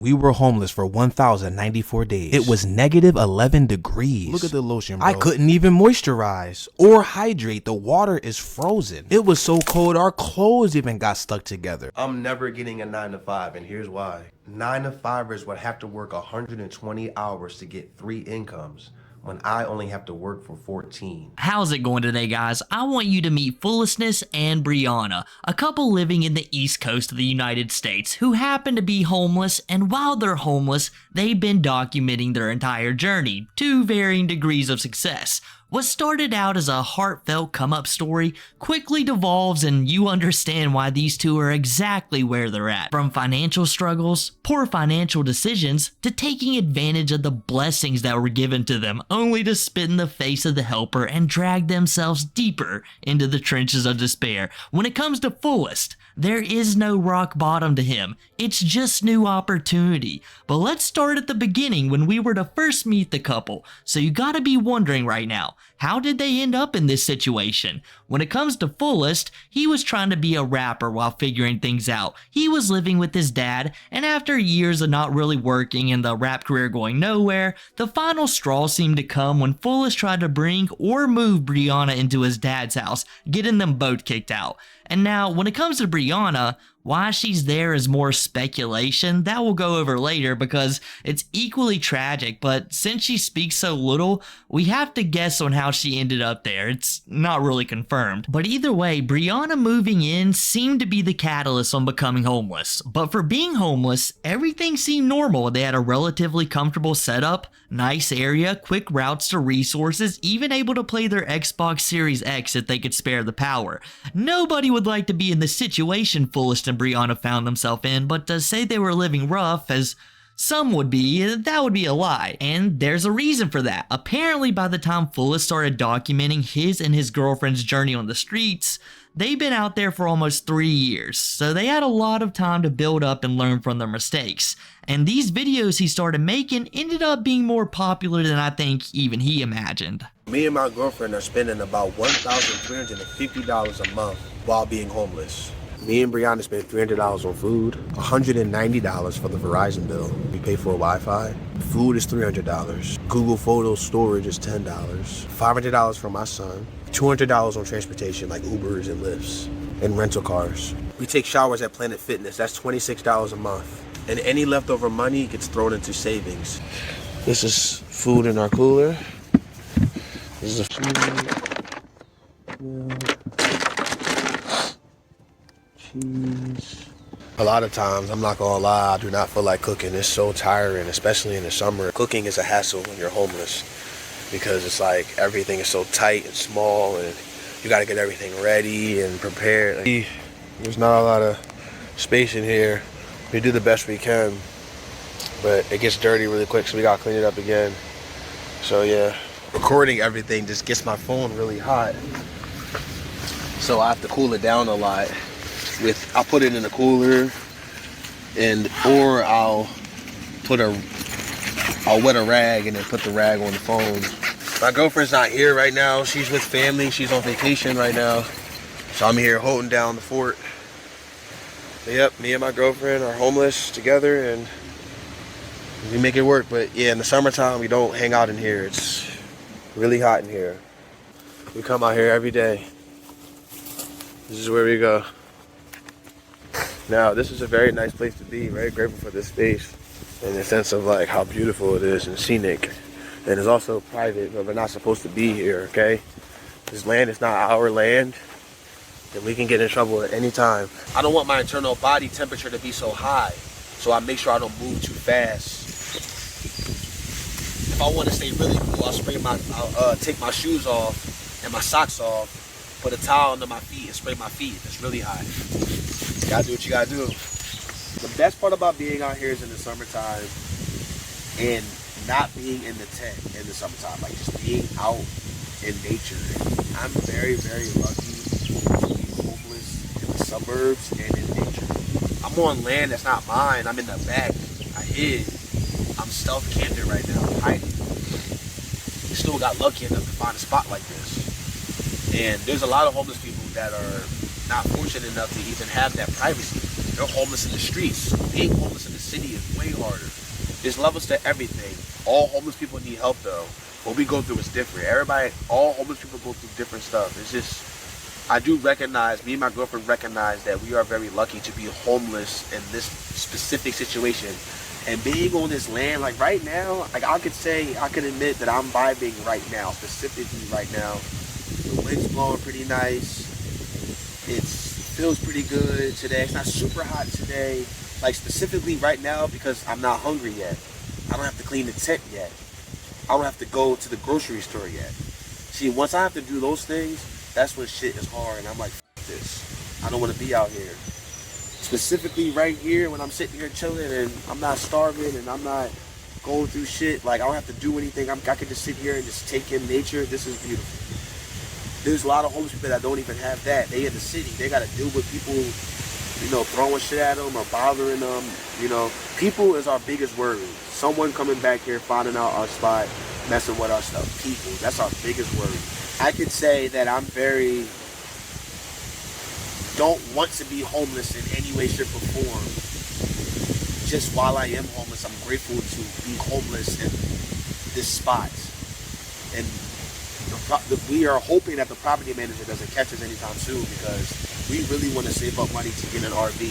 We were homeless for 1,094 days. It was negative 11 degrees. Look at the lotion, bro. I couldn't even moisturize or hydrate. The water is frozen. It was so cold, our clothes even got stuck together. I'm never getting a 9 to 5, and here's why. 9 to 5ers would have to work 120 hours to get 3 incomes, when I only have to work for 14. How's it going today, guys? I want you to meet Fullestness and Briana, a couple living in the East Coast of the United States who happen to be homeless, and while they're homeless, they've been documenting their entire journey to varying degrees of success. What started out as a heartfelt come-up story quickly devolves, and you understand why these two are exactly where they're at. From financial struggles, poor financial decisions, to taking advantage of the blessings that were given to them, only to spit in the face of the helper and drag themselves deeper into the trenches of despair. When it comes to Fullest, there is no rock bottom to him. It's just new opportunity. But let's start at the beginning when we were to first meet the couple. So you gotta be wondering right now, how did they end up in this situation? When it comes to Fullest, he was trying to be a rapper while figuring things out. He was living with his dad, and after years of not really working and the rap career going nowhere, the final straw seemed to come when Fullest tried to bring or move Briana into his dad's house, getting them both kicked out. And now, when it comes to Briana, why she's there is more speculation that we'll go over later because it's equally tragic, but since she speaks so little, we have to guess on how she ended up there. It's not really confirmed. But either way, Briana moving in seemed to be the catalyst on becoming homeless. But for being homeless, everything seemed normal. They had a relatively comfortable setup, nice area, quick routes to resources, even able to play their Xbox Series X if they could spare the power. Nobody would like to be in the situation Fullest and Briana found themselves in, but to say they were living rough, as some would be, that would be a lie. And there's a reason for that. Apparently, by the time Fullest started documenting his and his girlfriend's journey on the streets, they've been out there for almost 3 years, so they had a lot of time to build up and learn from their mistakes. And these videos he started making ended up being more popular than I think even he imagined. Me and my girlfriend are spending about $1,350 a month while being homeless. Me and Briana spent $300 on food, $190 for the Verizon bill. We pay for Wi-Fi. Food is $300. Google Photos storage is $10. $500 for my son. $200 on transportation like Ubers and Lyfts and rental cars. We take showers at Planet Fitness. That's $26 a month. And any leftover money gets thrown into savings. This is food in our cooler. This is a food. Cheese. A lot of times, I'm not gonna lie, I do not feel like cooking. It's so tiring, especially in the summer. Cooking is a hassle when you're homeless because it's like everything is so tight and small and you gotta get everything ready and prepared. There's not a lot of space in here. We do the best we can, but it gets dirty really quick, so we gotta clean it up again. So yeah, recording everything just gets my phone really hot. So I have to cool it down a lot. I'll put it in a cooler, or I'll wet a rag and then put the rag on the phone. My girlfriend's not here right now. She's with family. She's on vacation right now. So I'm here holding down the fort. But yep, me and my girlfriend are homeless together and we make it work. But yeah, in the summertime, we don't hang out in here. It's really hot in here. We come out here every day. This is where we go. Now, this is a very nice place to be. Very grateful for this space in the sense of like how beautiful it is and scenic. And it's also private, but we're not supposed to be here, okay? This land is not our land, and we can get in trouble at any time. I don't want my internal body temperature to be so high, so I make sure I don't move too fast. If I want to stay really cool, I'll take my shoes off and my socks off, put a towel under my feet and spray my feet if it's really hot. You gotta do what you gotta do. The best part about being out here is in the summertime and not being in the tent in the summertime, like just being out in nature. I'm very, very lucky to be homeless in the suburbs and in nature. I'm on land that's not mine. I'm in the back. I hid. I'm self-camping right now, hiding. Still got lucky enough to find a spot like this. And there's a lot of homeless people that are not fortunate enough to even have that privacy. They're homeless in the streets. Being homeless in the city is way harder. There's levels to everything. All homeless people need help though. What we go through is different. All homeless people go through different stuff. It's just, I do recognize, me and my girlfriend recognize that we are very lucky to be homeless in this specific situation. And being on this land, like right now, like I could admit that I'm vibing right now, specifically right now. The wind's blowing pretty nice. It feels pretty good today. It's not super hot today. Like specifically right now, because I'm not hungry yet. I don't have to clean the tent yet. I don't have to go to the grocery store yet. See, once I have to do those things, that's when shit is hard and I'm like, F this. I don't want to be out here. Specifically right here when I'm sitting here chilling and I'm not starving and I'm not going through shit, like I don't have to do anything. I could just sit here and just take in nature. This is beautiful. There's a lot of homeless people that don't even have that. They in the city. They got to deal with people, you know, throwing shit at them or bothering them. You know, people is our biggest worry. Someone coming back here, finding out our spot, messing with our stuff. People, that's our biggest worry. I could say that I'm very, don't want to be homeless in any way, shape, or form. Just while I am homeless, I'm grateful to be homeless in this spot. And we are hoping that the property manager doesn't catch us anytime soon because we really want to save up money to get an RV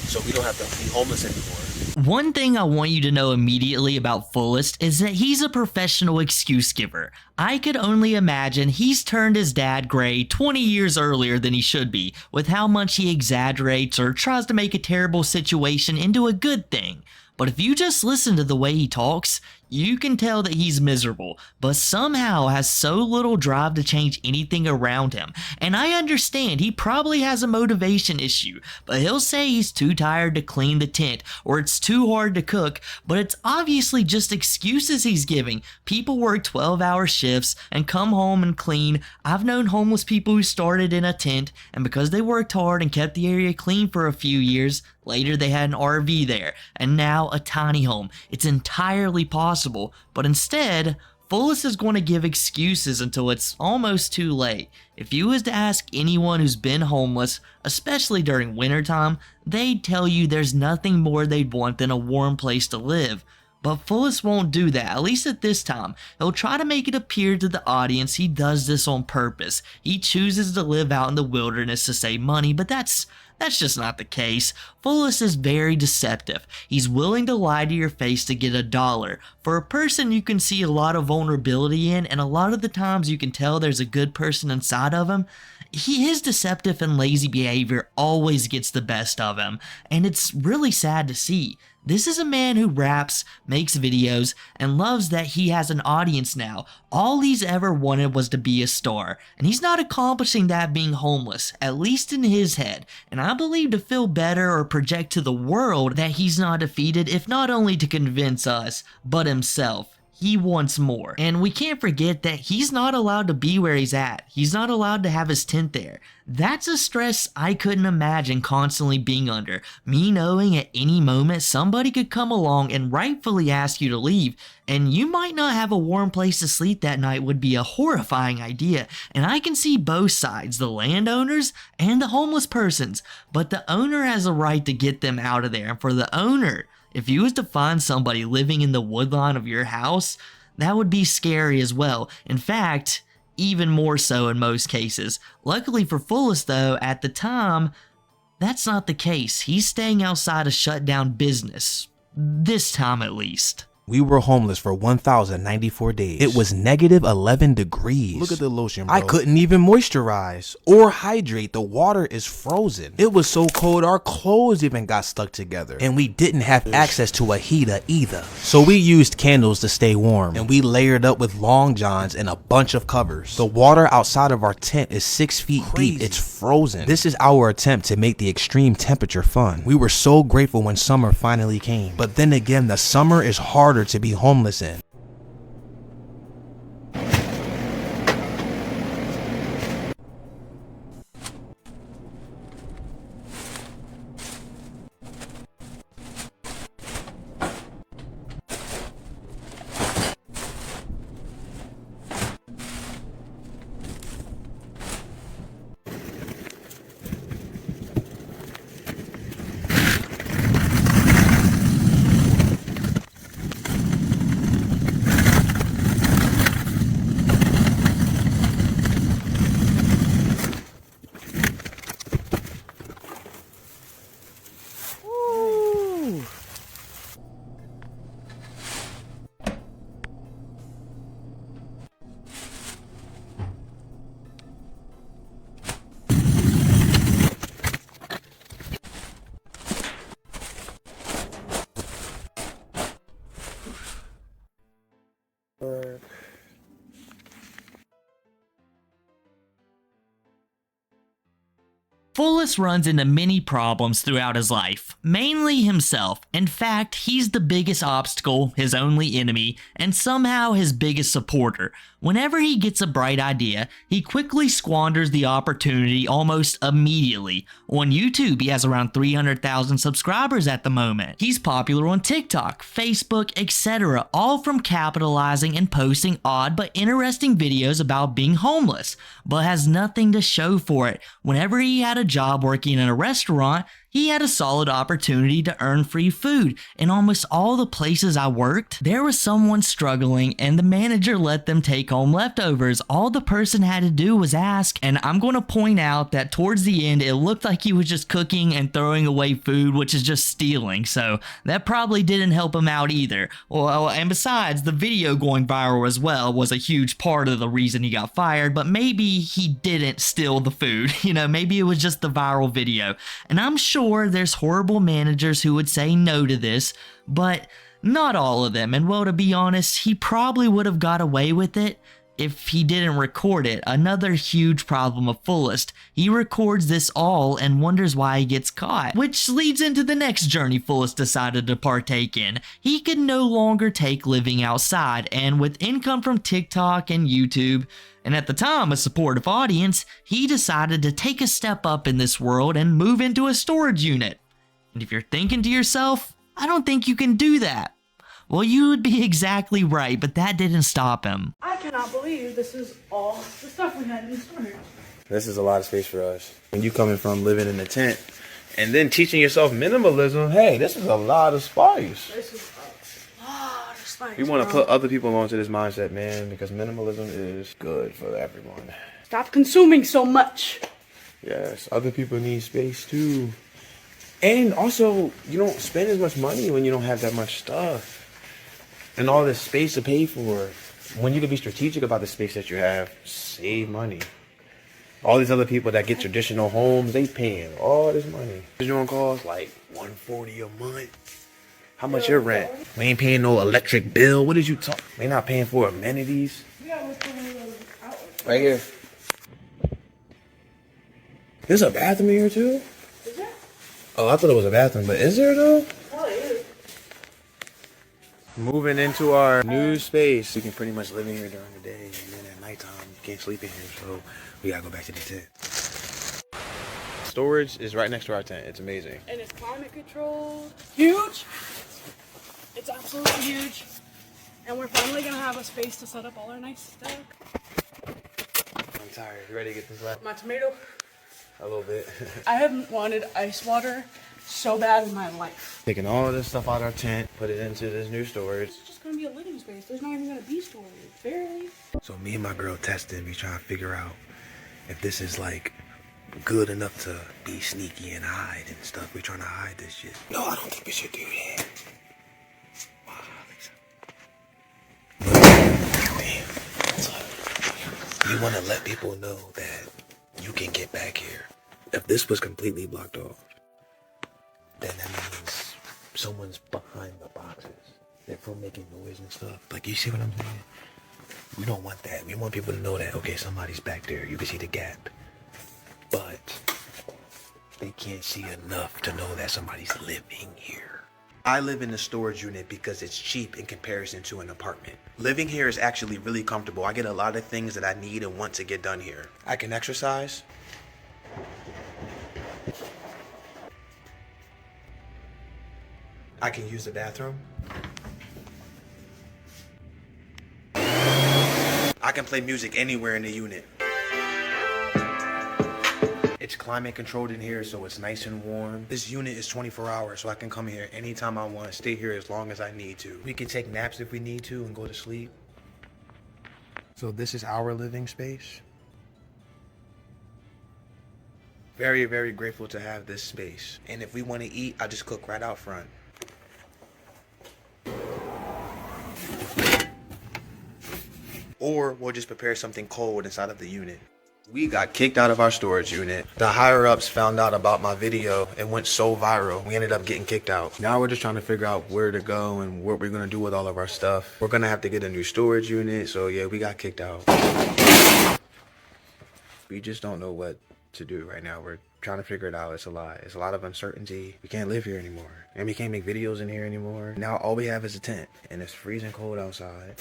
so we don't have to be homeless anymore. One thing I want you to know immediately about Fullest is that he's a professional excuse giver. I could only imagine he's turned his dad gray 20 years earlier than he should be, with how much he exaggerates or tries to make a terrible situation into a good thing. But if you just listen to the way he talks, you can tell that he's miserable, but somehow has so little drive to change anything around him. And I understand he probably has a motivation issue, but he'll say he's too tired to clean the tent or it's too hard to cook, but it's obviously just excuses he's giving. People work 12-hour shifts and come home and clean. I've known homeless people who started in a tent, and because they worked hard and kept the area clean for a few years, later they had an RV there, and now a tiny home. It's entirely possible, but instead, Fullest is going to give excuses until it's almost too late. If you was to ask anyone who's been homeless, especially during wintertime, they'd tell you there's nothing more they'd want than a warm place to live. But Fullest won't do that, at least at this time. He'll try to make it appear to the audience he does this on purpose. He chooses to live out in the wilderness to save money, but that's just not the case. Fullest is very deceptive. He's willing to lie to your face to get $1. For a person you can see a lot of vulnerability in, and a lot of the times you can tell there's a good person inside of him, his deceptive and lazy behavior always gets the best of him, and it's really sad to see. This is a man who raps, makes videos, and loves that he has an audience now. All he's ever wanted was to be a star, and he's not accomplishing that being homeless, at least in his head. And I believe to feel better or project to the world that he's not defeated, if not only to convince us, but himself. He wants more. And we can't forget that he's not allowed to be where he's at. He's not allowed to have his tent there. That's a stress I couldn't imagine constantly being under. Me knowing at any moment somebody could come along and rightfully ask you to leave, and you might not have a warm place to sleep that night would be a horrifying idea. And I can see both sides, the landowners and the homeless persons. But the owner has a right to get them out of there. And for the owner, if you was to find somebody living in the woodline of your house, that would be scary as well. In fact, even more so in most cases. Luckily for Fullest though, at the time, that's not the case. He's staying outside a shut down business. This time at least. We were homeless for 1,094 days. It was negative 11 degrees. Look at the lotion, bro. I couldn't even moisturize or hydrate. The water is frozen. It was so cold our clothes even got stuck together. And we didn't have access to a heater either. So we used candles to stay warm. And we layered up with long johns and a bunch of covers. The water outside of our tent is 6 feet deep. It's frozen. This is our attempt to make the extreme temperature fun. We were so grateful when summer finally came. But then again, the summer is harder to be homeless in. Fullest runs into many problems throughout his life, mainly himself. In fact, he's the biggest obstacle, his only enemy, and somehow his biggest supporter. Whenever he gets a bright idea, he quickly squanders the opportunity almost immediately. On YouTube, he has around 300,000 subscribers at the moment. He's popular on TikTok, Facebook, etc., all from capitalizing and posting odd but interesting videos about being homeless, but has nothing to show for it. Whenever he had a job working in a restaurant, he had a solid opportunity to earn free food. In almost all the places I worked, there was someone struggling and the manager let them take home leftovers. All the person had to do was ask, and I'm going to point out that towards the end, it looked like he was just cooking and throwing away food, which is just stealing, so that probably didn't help him out either. Well, and besides, the video going viral as well was a huge part of the reason he got fired, but maybe he didn't steal the food. You know, maybe it was just the viral video. And I'm sure there's horrible managers who would say no to this, but not all of them. And well, to be honest, he probably would have got away with it if he didn't record it. Another huge problem of Fullest, he records this all and wonders why he gets caught. Which leads into the next journey Fullest decided to partake in. He could no longer take living outside, and with income from TikTok and YouTube, and at the time a supportive audience, he decided to take a step up in this world and move into a storage unit. And if you're thinking to yourself, I don't think you can do that. Well, you would be exactly right, but that didn't stop him. I cannot believe this is all the stuff we had in storage. This is a lot of space for us. When you coming from living in a tent and then teaching yourself minimalism, hey, this is a lot of space. This is a lot of space. We want to put other people onto this mindset, man, because minimalism is good for everyone. Stop consuming so much. Yes, other people need space too. And also, you don't spend as much money when you don't have that much stuff and all this space to pay for. When you can be strategic about the space that you have, save money. All these other people that get traditional homes, they paying all this money. You on cost like $140 a month. How much your rent? We ain't paying no electric bill. What did you talk? We not paying for amenities. Yeah, what's one of those outlets? Right here. There's a bathroom here too? Is there? Oh, I thought it was a bathroom, but is there though? Probably is. Moving into our new space. You can pretty much live in here during the day, and then at nighttime you can't sleep in here, so we gotta go back to the tent. Storage is right next to our tent. It's amazing. And it's climate controlled. Huge. It's absolutely huge. And we're finally gonna have a space to set up all our nice stuff. I'm tired. You ready to get this left? My tomato. A little bit. I haven't wanted ice water so bad in my life. Taking all of this stuff out of our tent, put it into this new storage. It's just gonna be a living space. There's not even gonna be storage. Barely. So me and my girl testing, we trying to figure out if this is like good enough to be sneaky and hide and stuff. We're trying to hide this shit. No, I don't think we should do that. Wow, damn. So, you want to let people know that you can get back here. If this was completely blocked off, then that means someone's behind the boxes. They're from making noise and stuff. Like, you see what I'm saying? We don't want that. We want people to know that, okay, somebody's back there. You can see the gap. But they can't see enough to know that somebody's living here. I live in a storage unit because it's cheap in comparison to an apartment. Living here is actually really comfortable. I get a lot of things that I need and want to get done here. I can exercise. I can use the bathroom. I can play music anywhere in the unit. It's climate controlled in here, so it's nice and warm. This unit is 24 hours, so I can come here anytime I want, stay here as long as I need to. We can take naps if we need to and go to sleep. So this is our living space. Very, very grateful to have this space. And if we want to eat, I just cook right out front. Or we'll just prepare something cold inside of the unit. We got kicked out of our storage unit. The higher ups found out about my video. It went so viral. We ended up getting kicked out. Now we're just trying to figure out where to go and what we're gonna do with all of our stuff. We're gonna have to get a new storage unit. So yeah, we got kicked out. We just don't know what to do right now. We're trying to figure it out. It's a lot. It's a lot of uncertainty. We can't live here anymore. And we can't make videos in here anymore. Now all we have is a tent. And it's freezing cold outside.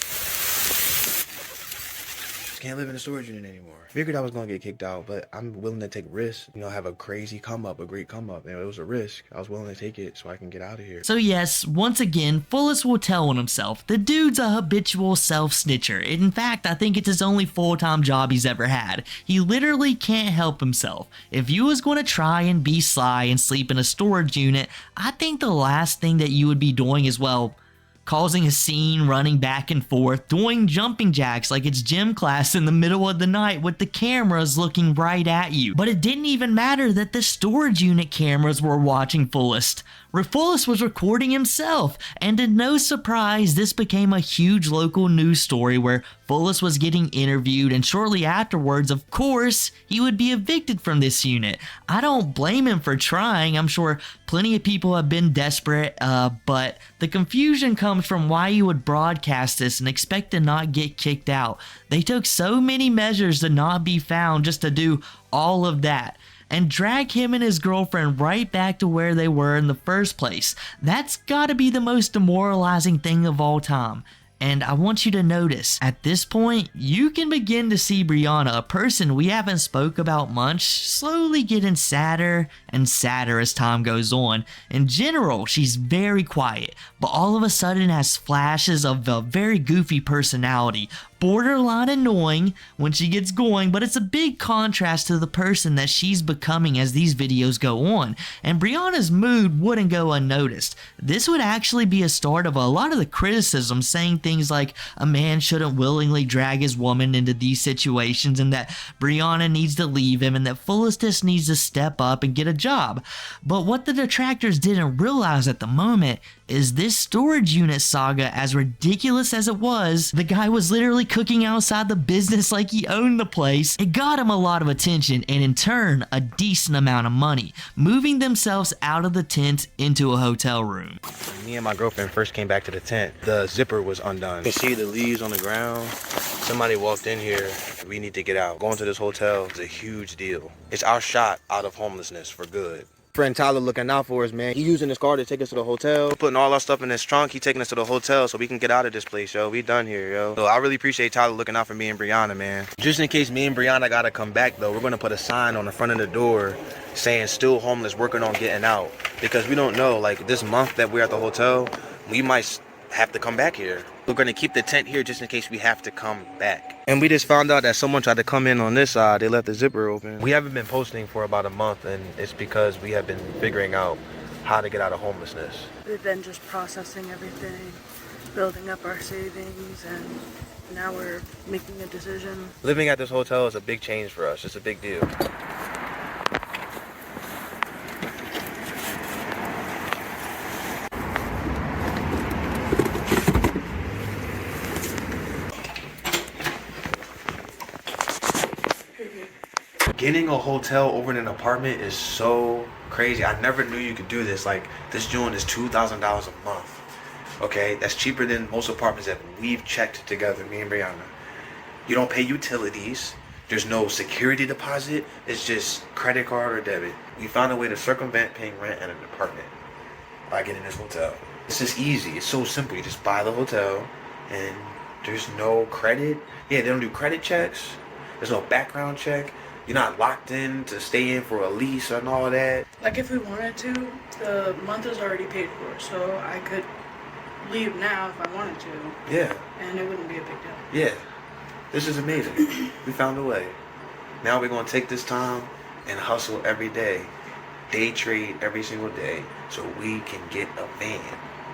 Can't live in a storage unit anymore. Figured I was gonna get kicked out, but I'm willing to take risks. You know, have a crazy come up, a great come up. And it was a risk. I was willing to take it so I can get out of here. So yes, once again, Fullest will tell on himself. The dude's a habitual self-snitcher. In fact, I think it's his only full-time job he's ever had. He literally can't help himself. If you was going to try and be sly and sleep in a storage unit, I think the last thing that you would be doing is, well, causing a scene, running back and forth, doing jumping jacks like it's gym class in the middle of the night with the cameras looking right at you. But it didn't even matter that the storage unit cameras were watching Fullest. Fullest was recording himself, and to no surprise, this became a huge local news story where Fullest was getting interviewed, and shortly afterwards, of course, he would be evicted from this unit. I don't blame him for trying. I'm sure plenty of people have been desperate, but the confusion comes from why you would broadcast this and expect to not get kicked out. They took so many measures to not be found just to do all of that and drag him and his girlfriend right back to where they were in the first place. That's gotta be the most demoralizing thing of all time. And I want you to notice, at this point, you can begin to see Briana, a person we haven't spoke about much, slowly getting sadder and sadder as time goes on. In general, she's very quiet, but all of a sudden has flashes of a very goofy personality, borderline annoying when she gets going, but it's a big contrast to the person that she's becoming as these videos go on. And Briana's mood wouldn't go unnoticed. This would actually be a start of a lot of the criticism, saying things like a man shouldn't willingly drag his woman into these situations, and that Briana needs to leave him, and that Fullestness needs to step up and get a job. But what the detractors didn't realize at the moment is this storage unit saga, as ridiculous as it was, the guy was literally cooking outside the business like he owned the place. It got him a lot of attention, and in turn, a decent amount of money, moving themselves out of the tent into a hotel room. When me and my girlfriend first came back to the tent, the zipper was undone. You can see the leaves on the ground. Somebody walked in here. We need to get out. Going to this hotel is a huge deal. It's our shot out of homelessness for good. Friend Tyler looking out for us, man. He using his car to take us to the hotel. We're putting all our stuff in his trunk. He taking us to the hotel so we can get out of this place, yo. We done here, yo. So I really appreciate Tyler looking out for me and Briana, man. Just in case me and Briana gotta come back, though, we're gonna put a sign on the front of the door saying still homeless, working on getting out. Because we don't know, like this month that we're at the hotel, we might have to come back here. We're gonna keep the tent here just in case we have to come back. And we just found out that someone tried to come in on this side. They left the zipper open. We haven't been posting for about a month, and it's because we have been figuring out how to get out of homelessness. We've been just processing everything, building up our savings, and now we're making a decision. Living at this hotel is a big change for us. It's a big deal. Getting a hotel over in an apartment is so crazy. I never knew you could do this. Like, this joint is $2,000 a month. Okay, that's cheaper than most apartments that we've checked together, me and Briana. You don't pay utilities. There's no security deposit. It's just credit card or debit. We found a way to circumvent paying rent at an apartment by getting this hotel. It's just easy. It's so simple. You just buy the hotel and there's no credit. Yeah, they don't do credit checks. There's no background check. You're not locked in to stay in for a lease and all that. Like if we wanted to, the month is already paid for, so I could leave now if I wanted to. Yeah. And it wouldn't be a big deal. Yeah. This is amazing. We found a way. Now we're going to take this time and hustle every day. Day trade every single day so we can get a van.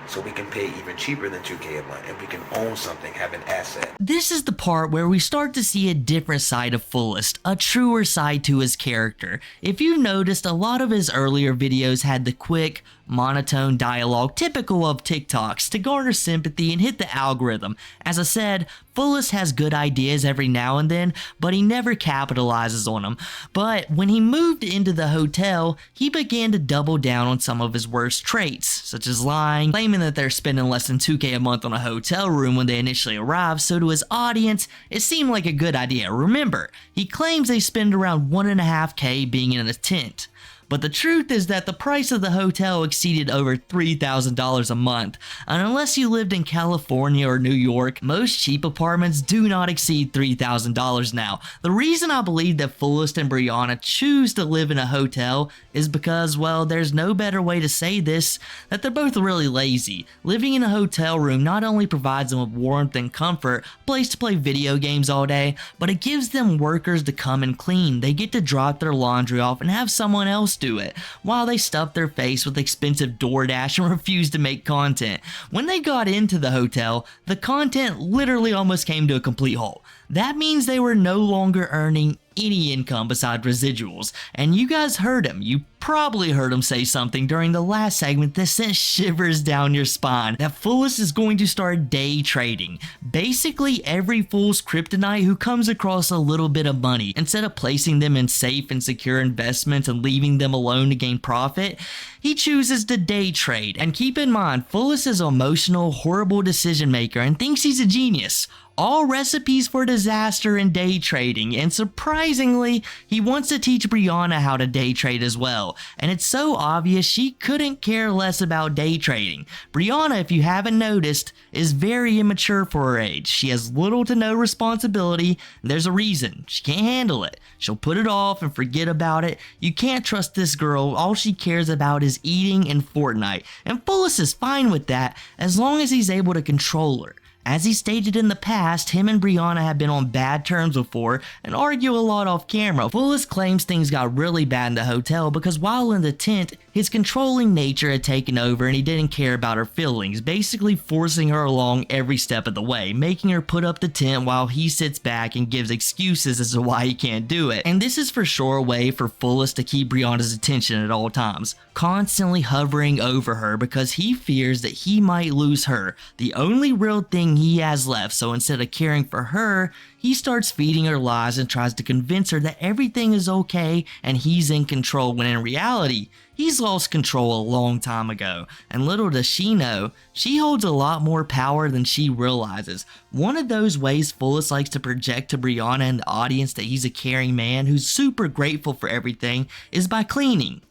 So we can pay even cheaper than $2K a month, and we can own something, have an asset. This is the part where we start to see a different side of Fullest, a truer side to his character. If you've noticed, a lot of his earlier videos had the quick, monotone dialogue typical of TikToks to garner sympathy and hit the algorithm. As I said, Fullest has good ideas every now and then, but he never capitalizes on them. But when he moved into the hotel, he began to double down on some of his worst traits, such as lying, claiming that they're spending less than $2,000 a month on a hotel room when they initially arrived, so to his audience, it seemed like a good idea. Remember, he claims they spend around $1.5K being in a tent. But the truth is that the price of the hotel exceeded over $3,000 a month, and unless you lived in California or New York, most cheap apartments do not exceed $3,000 now. The reason I believe that Fullest and Briana choose to live in a hotel is because, well, there's no better way to say this, that they're both really lazy. Living in a hotel room not only provides them with warmth and comfort, a place to play video games all day, but it gives them workers to come and clean. They get to drop their laundry off and have someone else do it, while they stuff their face with expensive DoorDash and refuse to make content. When they got into the hotel, the content literally almost came to a complete halt. That means they were no longer earning any income besides residuals, and you guys heard him. You probably heard him say something during the last segment that sent shivers down your spine, that Fullest is going to start day trading. Basically, every fool's kryptonite who comes across a little bit of money, instead of placing them in safe and secure investments and leaving them alone to gain profit, he chooses to day trade. And keep in mind, Fullest is an emotional, horrible decision maker and thinks he's a genius. All recipes for disaster in day trading, and surprisingly, he wants to teach Briana how to day trade as well, and it's so obvious she couldn't care less about day trading. Briana, if you haven't noticed, is very immature for her age. She has little to no responsibility, and there's a reason. She can't handle it. She'll put it off and forget about it. You can't trust this girl. All she cares about is eating and Fortnite, and Fullest is fine with that as long as he's able to control her. As he stated in the past, him and Briana have been on bad terms before and argue a lot off camera. Fullest claims things got really bad in the hotel because while in the tent, his controlling nature had taken over and he didn't care about her feelings, basically forcing her along every step of the way, making her put up the tent while he sits back and gives excuses as to why he can't do it. And this is for sure a way for Fullest to keep Briana's attention at all times, constantly hovering over her because he fears that he might lose her, the only real thing he has left. So instead of caring for her, he starts feeding her lies and tries to convince her that everything is okay and he's in control, when in reality, he's lost control a long time ago. And little does she know, she holds a lot more power than she realizes. One of those ways Fullest likes to project to Briana and the audience that he's a caring man who's super grateful for everything is by cleaning.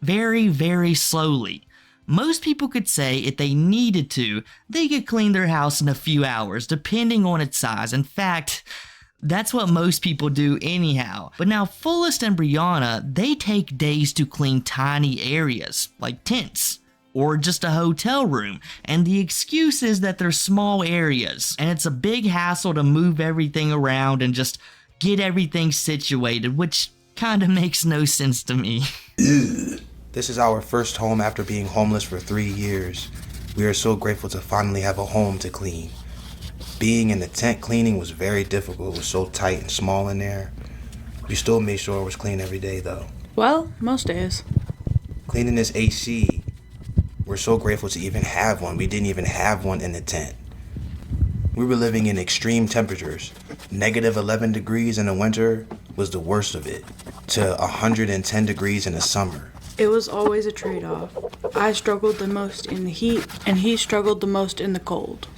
Very, very slowly. Most people could say if they needed to, they could clean their house in a few hours, depending on its size. In fact, that's what most people do anyhow. But now Fullest and Briana, they take days to clean tiny areas, like tents, or just a hotel room. And the excuse is that they're small areas, and it's a big hassle to move everything around and just get everything situated, which kind of makes no sense to me. This is our first home after being homeless for 3 years. We are so grateful to finally have a home to clean. Being in the tent cleaning was very difficult. It was so tight and small in there. We still made sure it was clean every day though. Well, most days. Cleaning this AC, we're so grateful to even have one. We didn't even have one in the tent. We were living in extreme temperatures. -11 degrees in the winter was the worst of it, to 110 degrees in the summer. It was always a trade-off. I struggled the most in the heat, and he struggled the most in the cold.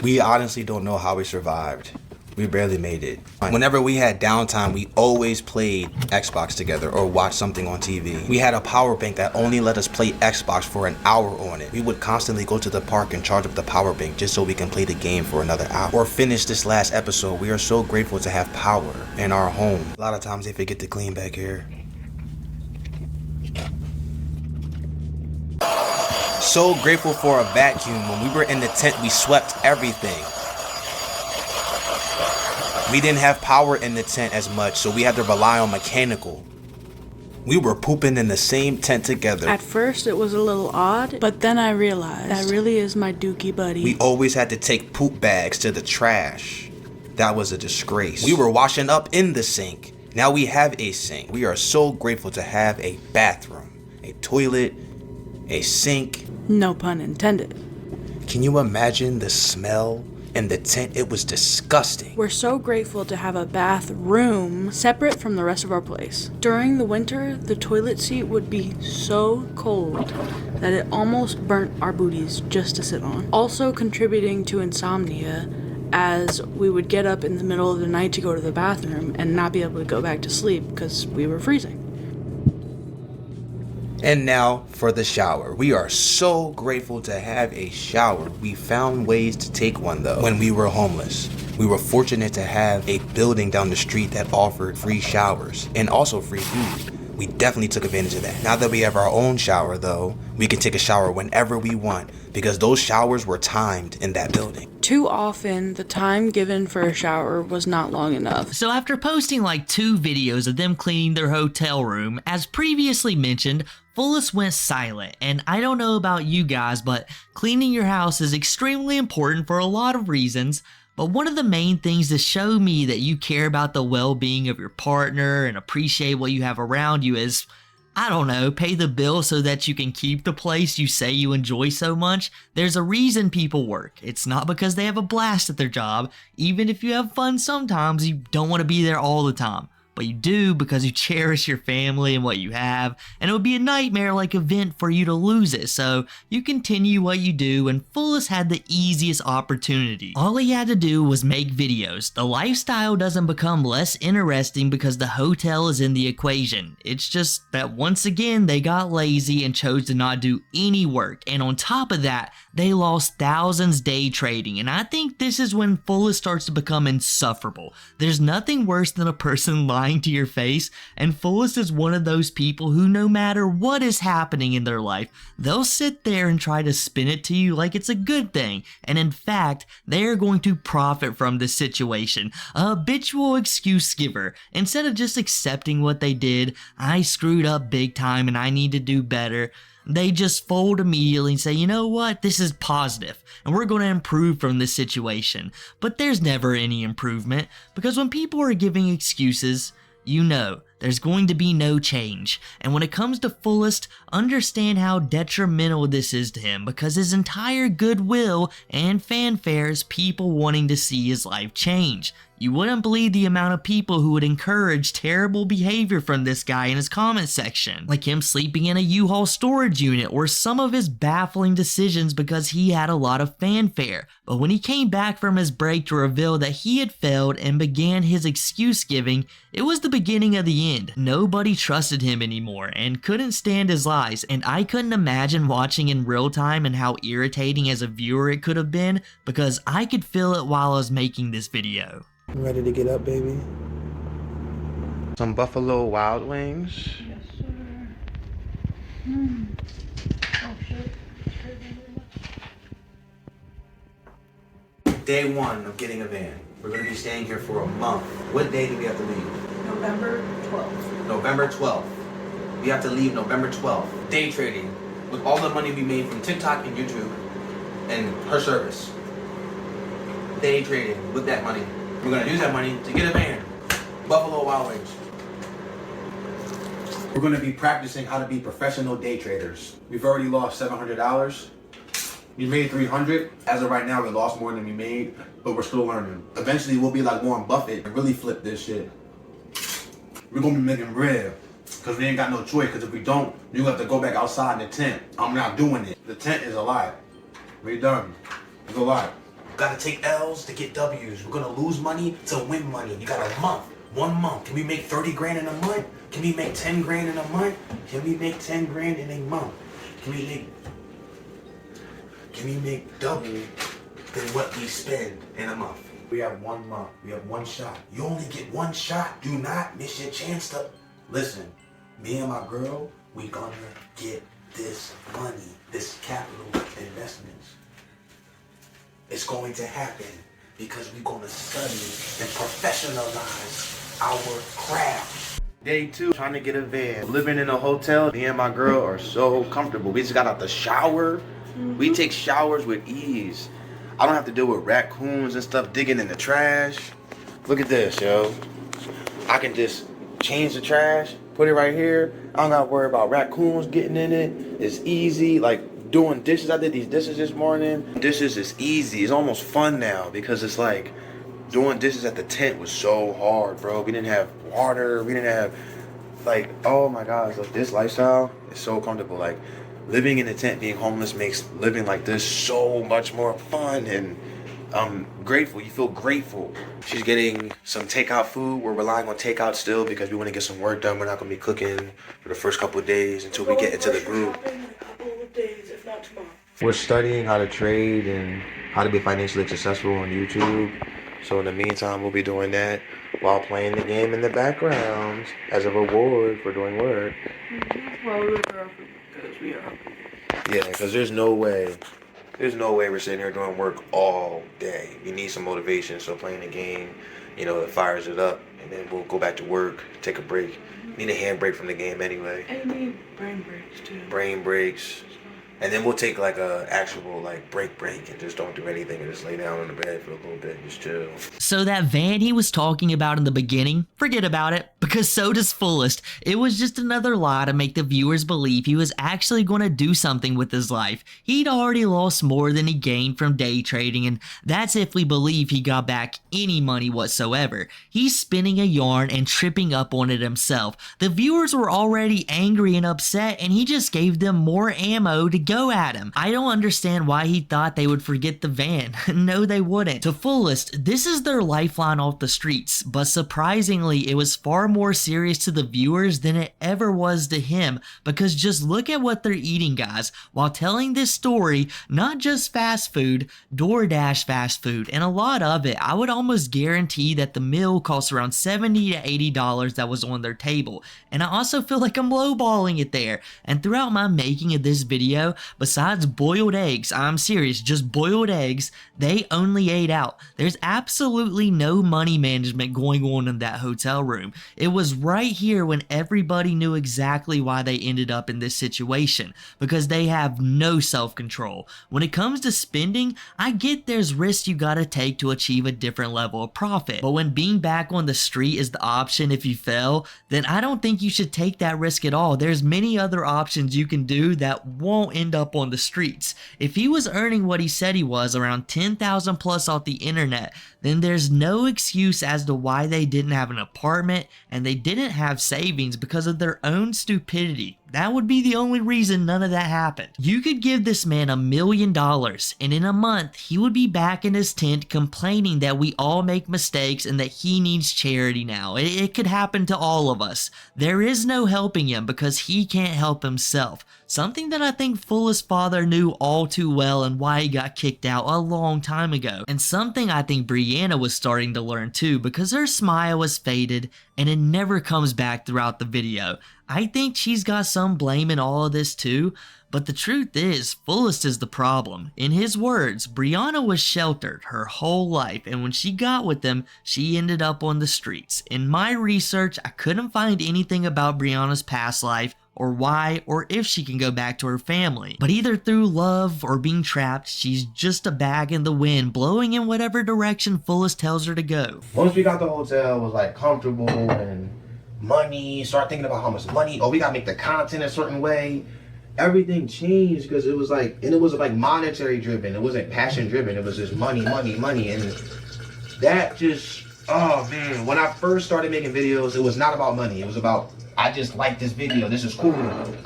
We honestly don't know how we survived. We barely made it. Whenever we had downtime, we always played Xbox together or watched something on TV. We had a power bank that only let us play Xbox for an hour on it. We would constantly go to the park and charge up the power bank just so we can play the game for another hour. Or finish this last episode. We are so grateful to have power in our home. A lot of times they forget to clean back here. So grateful for a vacuum. When we were in the tent, we swept everything. We didn't have power in the tent as much, so we had to rely on mechanical. We were pooping in the same tent together. At first it was a little odd, but then I realized that really is my dookie buddy. We always had to take poop bags to the trash. That was a disgrace. We were washing up in the sink. Now we have a sink. We are so grateful to have a bathroom, a toilet, a sink. No pun intended. Can you imagine the smell in the tent? It was disgusting. We're so grateful to have a bathroom separate from the rest of our place. During the winter, the toilet seat would be so cold that it almost burnt our booties just to sit on. Also contributing to insomnia, as we would get up in the middle of the night to go to the bathroom and not be able to go back to sleep because we were freezing. And now for the shower. We are so grateful to have a shower. We found ways to take one though. When we were homeless, we were fortunate to have a building down the street that offered free showers and also free food. We definitely took advantage of that. Now that we have our own shower though, we can take a shower whenever we want because those showers were timed in that building. Too often, the time given for a shower was not long enough. So after posting like 2 videos of them cleaning their hotel room, as previously mentioned, Fullest went silent, and I don't know about you guys, but cleaning your house is extremely important for a lot of reasons, but one of the main things to show me that you care about the well-being of your partner and appreciate what you have around you is, I don't know, pay the bill so that you can keep the place you say you enjoy so much. There's a reason people work. It's not because they have a blast at their job. Even if you have fun sometimes, you don't want to be there all the time. But you do because you cherish your family and what you have, and it would be a nightmare-like event for you to lose it, so you continue what you do, and Fullest had the easiest opportunity. All he had to do was make videos. The lifestyle doesn't become less interesting because the hotel is in the equation. It's just that once again, they got lazy and chose to not do any work, and on top of that, they lost thousands day trading, and I think this is when Fullest starts to become insufferable. There's nothing worse than a person lying to your face, and Fullest is one of those people who no matter what is happening in their life, they'll sit there and try to spin it to you like it's a good thing, and in fact, they are going to profit from this situation. A habitual excuse giver. Instead of just accepting what they did, I screwed up big time and I need to do better, they just fold immediately and say, you know what, this is positive, and we're going to improve from this situation. But there's never any improvement, because when people are giving excuses, you know, there's going to be no change. And when it comes to Fullest, understand how detrimental this is to him, because his entire goodwill and fanfare is people wanting to see his life change. You wouldn't believe the amount of people who would encourage terrible behavior from this guy in his comment section, like him sleeping in a U-Haul storage unit or some of his baffling decisions because he had a lot of fanfare. But when he came back from his break to reveal that he had failed and began his excuse giving, it was the beginning of the end. Nobody trusted him anymore and couldn't stand his lies, and I couldn't imagine watching in real time and how irritating as a viewer it could have been, because I could feel it while I was making this video. Ready to get up, baby? Some Buffalo Wild Wings. Yes, sir. Oh, shit. Day 1 of getting a van. We're going to be staying here for a month. What day do we have to leave? November 12th. November 12th. We have to leave November 12th. Day trading. With all the money we made from TikTok and YouTube and her service. Day trading with that money. We're going to use that money to get a van. Buffalo Wild Wings. We're going to be practicing how to be professional day traders. We've already lost $700. We made $300. As of right now, we lost more than we made, but we're still learning. Eventually, we'll be like Warren Buffett and really flip this shit. We're going to be making bread because we ain't got no choice, because if we don't, you have to go back outside in the tent. I'm not doing it. The tent is a lie. We're done. It's a lie. Gotta take L's to get W's. We're gonna lose money to win money. You got a month, 1 month. Can we make 30 grand in a month? Can we make 10 grand in a month? Can we make 10 grand in a month? Can we make double than what we spend in a month? We have 1 month. We have 1 shot. You only get 1 shot. Do not miss your chance to. Listen, me and my girl, we gonna get this money, this capital investments. It's going to happen because we're going to study and professionalize our craft. Day 2, trying to get a van. Living in a hotel, me and my girl are so comfortable. We just got out the shower. We take showers with ease. I don't have to deal with raccoons and stuff digging in the trash. Look at this, yo. I can just change the trash Put it right here. I don't gotta worry about raccoons getting in it. It's easy. Like doing dishes. I did these dishes this morning. Dishes is easy. It's almost fun now because it's like doing dishes at the tent was so hard, bro. We didn't have water. We didn't have like, oh my gosh, like this lifestyle is so comfortable. Like living in a tent, being homeless makes living like this so much more fun, and I'm grateful. You feel grateful. She's getting some takeout food. We're relying on takeout still because we want to get some work done. We're not going to be cooking for the first couple of days until we get into the group. We're studying how to trade and how to be financially successful on YouTube. So in the meantime, we'll be doing that while playing the game in the background as a reward for doing work. Yeah, because there's no way we're sitting here doing work all day. We need some motivation, so playing the game, it fires it up, and then we'll go back to work, take a break. Need a handbrake from the game anyway. And you need brain breaks too. Brain breaks. And then we'll take like a actual like break and just don't do anything and just lay down on the bed for a little bit and just chill. So that van he was talking about in the beginning, forget about it, because so does Fullest. It was just another lie to make the viewers believe he was actually going to do something with his life. He'd already lost more than he gained from day trading, and that's if we believe he got back any money whatsoever. He's spinning a yarn and tripping up on it himself. The viewers were already angry and upset, and he just gave them more ammo to go at him. I don't understand why he thought they would forget the van. No, they wouldn't. To Fullest, this is their lifeline off the streets, but surprisingly, it was far more serious to the viewers than it ever was to him, because just look at what they're eating, guys. While telling this story, not just fast food, DoorDash fast food, and a lot of it, I would almost guarantee that the meal costs around $70 to $80 that was on their table. And I also feel like I'm lowballing it there. And throughout my making of this video, besides boiled eggs, I'm serious, just boiled eggs, they only ate out. There's absolutely no money management going on in that hotel room. It was right here when everybody knew exactly why they ended up in this situation, because they have no self-control. When it comes to spending, I get there's risks you gotta take to achieve a different level of profit, but when being back on the street is the option if you fail, then I don't think you should take that risk at all. There's many other options you can do that won't end up on the streets. If he was earning what he said he was, around 10,000 plus off the internet, then there's no excuse as to why they didn't have an apartment and they didn't have savings because of their own stupidity. That would be the only reason none of that happened. You could give this man $1 million and in a month he would be back in his tent complaining that we all make mistakes and that he needs charity now. It could happen to all of us. There is no helping him because he can't help himself. Something that I think Fullest father knew all too well and why he got kicked out a long time ago. And something I think Briana was starting to learn too, because her smile was faded and it never comes back throughout the video. I think she's got some blame in all of this too, but the truth is, Fullest is the problem. In his words, Briana was sheltered her whole life, and when she got with him, she ended up on the streets. In my research, I couldn't find anything about Briana's past life, or why, or if she can go back to her family. But either through love or being trapped, she's just a bag in the wind, blowing in whatever direction Fullest tells her to go. Once we got the hotel, it was like comfortable and money, start thinking about how much money, we gotta make the content a certain way. Everything changed because it was like monetary driven. It wasn't passion driven. It was just money. And that just, oh man, when I first started making videos, it was not about money. It was about, I just like this video, this is cool.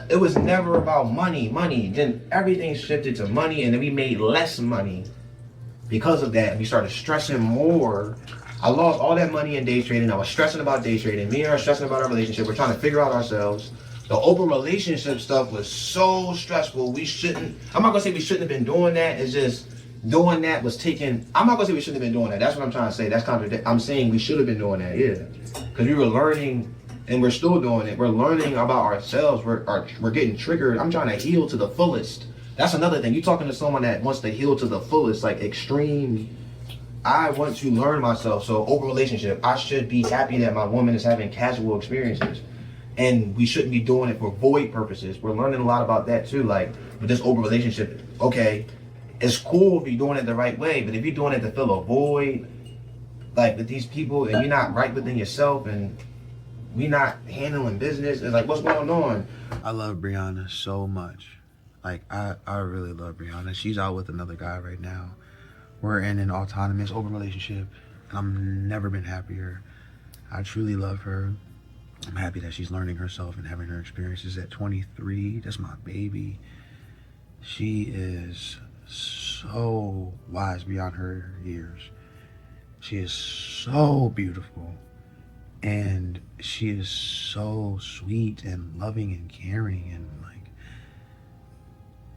It was never about money. Then everything shifted to money, and then we made less money because of that. We started stressing more. I lost all that money in day trading. I was stressing about day trading. Me and her stressing about our relationship. We're trying to figure out ourselves. The open relationship stuff was so stressful. I'm not gonna say we shouldn't have been doing that. It's just doing that was taking, I'm not gonna say we shouldn't have been doing that. That's what I'm trying to say. That's contradict. I'm saying we should have been doing that, yeah. Because we were learning, and we're still doing it. We're learning about ourselves. We're getting triggered. I'm trying to heal to the fullest. That's another thing. You talking to someone that wants to heal to the fullest, like extreme. I want to learn myself. So open relationship, I should be happy that my woman is having casual experiences. And we shouldn't be doing it for void purposes. We're learning a lot about that too. Like with this open relationship, okay, it's cool if you're doing it the right way, but if you're doing it to fill a void, like with these people, and you're not right within yourself, and We not handling business. It's like, what's going on? I love Briana so much. Like, I really love Briana. She's out with another guy right now. We're in an autonomous, open relationship, and I've never been happier. I truly love her. I'm happy that she's learning herself and having her experiences at 23. That's my baby. She is so wise beyond her years. She is so beautiful. And she is so sweet and loving and caring, and like,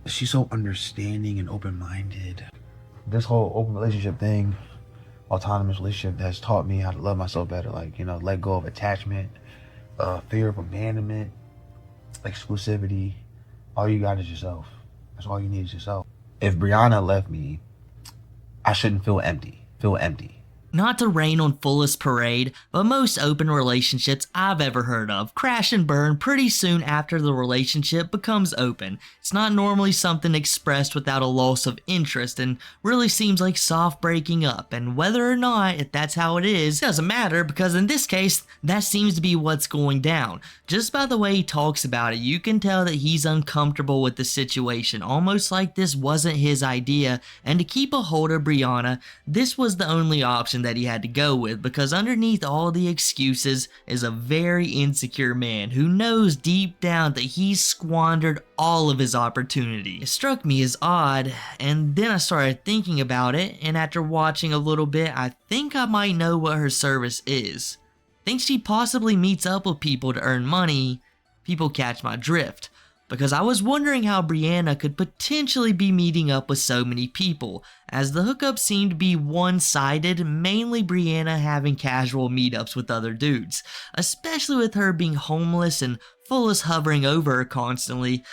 she's so understanding and open-minded. This whole open relationship thing, autonomous relationship, has taught me how to love myself better. Like, you know, let go of attachment, fear of abandonment, exclusivity. All you got is yourself. That's all you need is yourself. If Briana left me, I shouldn't feel empty. Not to rain on Fullest parade, but most open relationships I've ever heard of crash and burn pretty soon after the relationship becomes open. It's not normally something expressed without a loss of interest and really seems like soft breaking up, and whether or not if that's how it is doesn't matter, because in this case that seems to be what's going down. Just by the way he talks about it, you can tell that he's uncomfortable with the situation, almost like this wasn't his idea, and to keep a hold of Briana, this was the only option that he had to go with, because underneath all the excuses is a very insecure man who knows deep down that he's squandered all of his opportunity. It struck me as odd, and then I started thinking about it, and after watching a little bit, I think I might know what her service is. Think she possibly meets up with people to earn money. People catch my drift. Because I was wondering how Briana could potentially be meeting up with so many people, as the hookup seemed to be one-sided, mainly Briana having casual meetups with other dudes, especially with her being homeless and Fullest hovering over her constantly.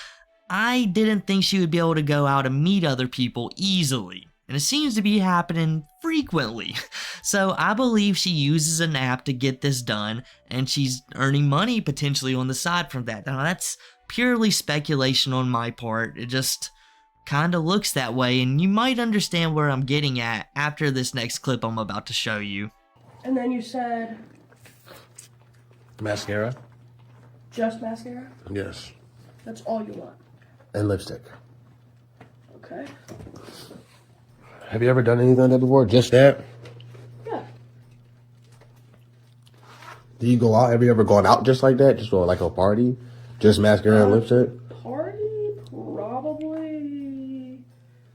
I didn't think she would be able to go out and meet other people easily, and it seems to be happening frequently. So I believe she uses an app to get this done, and she's earning money potentially on the side from that. Now that's purely speculation on my part. It just kinda looks that way, and you might understand where I'm getting at after this next clip I'm about to show you. And then you said Mascara? just mascara? Yes. That's all you want. And lipstick. Okay. Have you ever done anything like that before? Just that? Yeah. Do you go out? Have you ever gone out just like that? Just for like a party? Just mascara and lipstick? Party? Probably.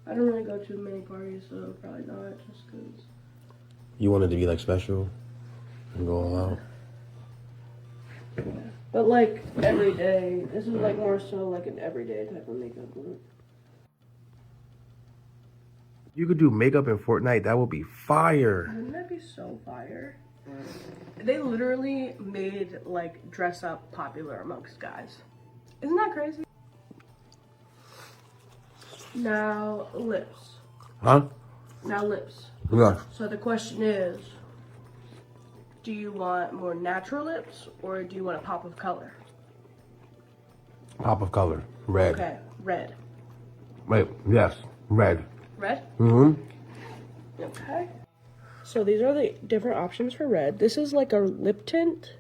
I don't really go to many parties, so probably not, just because. You wanted to be like special and go all out? Yeah. But like every day. This is like more so like an everyday type of makeup look. You could do makeup in Fortnite. That would be fire. Wouldn't that be so fire? They literally made like dress up popular amongst guys. Isn't that crazy? Now lips. Huh? Now lips. Yeah. So the question is, do you want more natural lips or do you want a pop of color? Pop of color. Red. Okay, red. Wait, yes. Red. Red? Mm-hmm. Okay. So these are the different options for red. This is like a lip tint.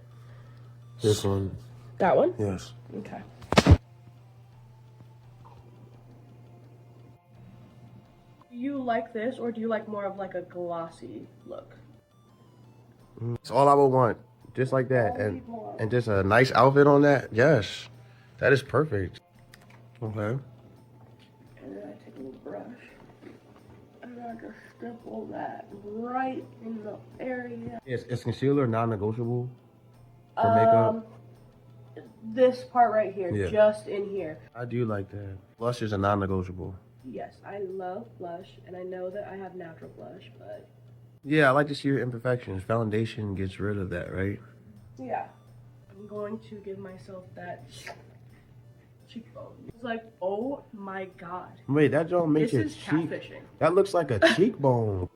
This one. That one? Yes. Okay. Do you like this or do you like more of like a glossy look? That's all I would want. Just like that. And just a nice outfit on that. Yes. That is perfect. Okay. And then I take a little brush. And I just stipple that right in the area. Is concealer non-negotiable for makeup? This part right here, Yeah. just in here. I do like that. Blush is a non-negotiable. Yes, I love blush, and I know that I have natural blush, but Yeah, I like to see your imperfections. Foundation gets rid of that, right? yeah. I'm going to give myself that cheekbone. It's like, oh my god. Wait, that don't make This your is cheek. catfishing. That looks like a cheekbone.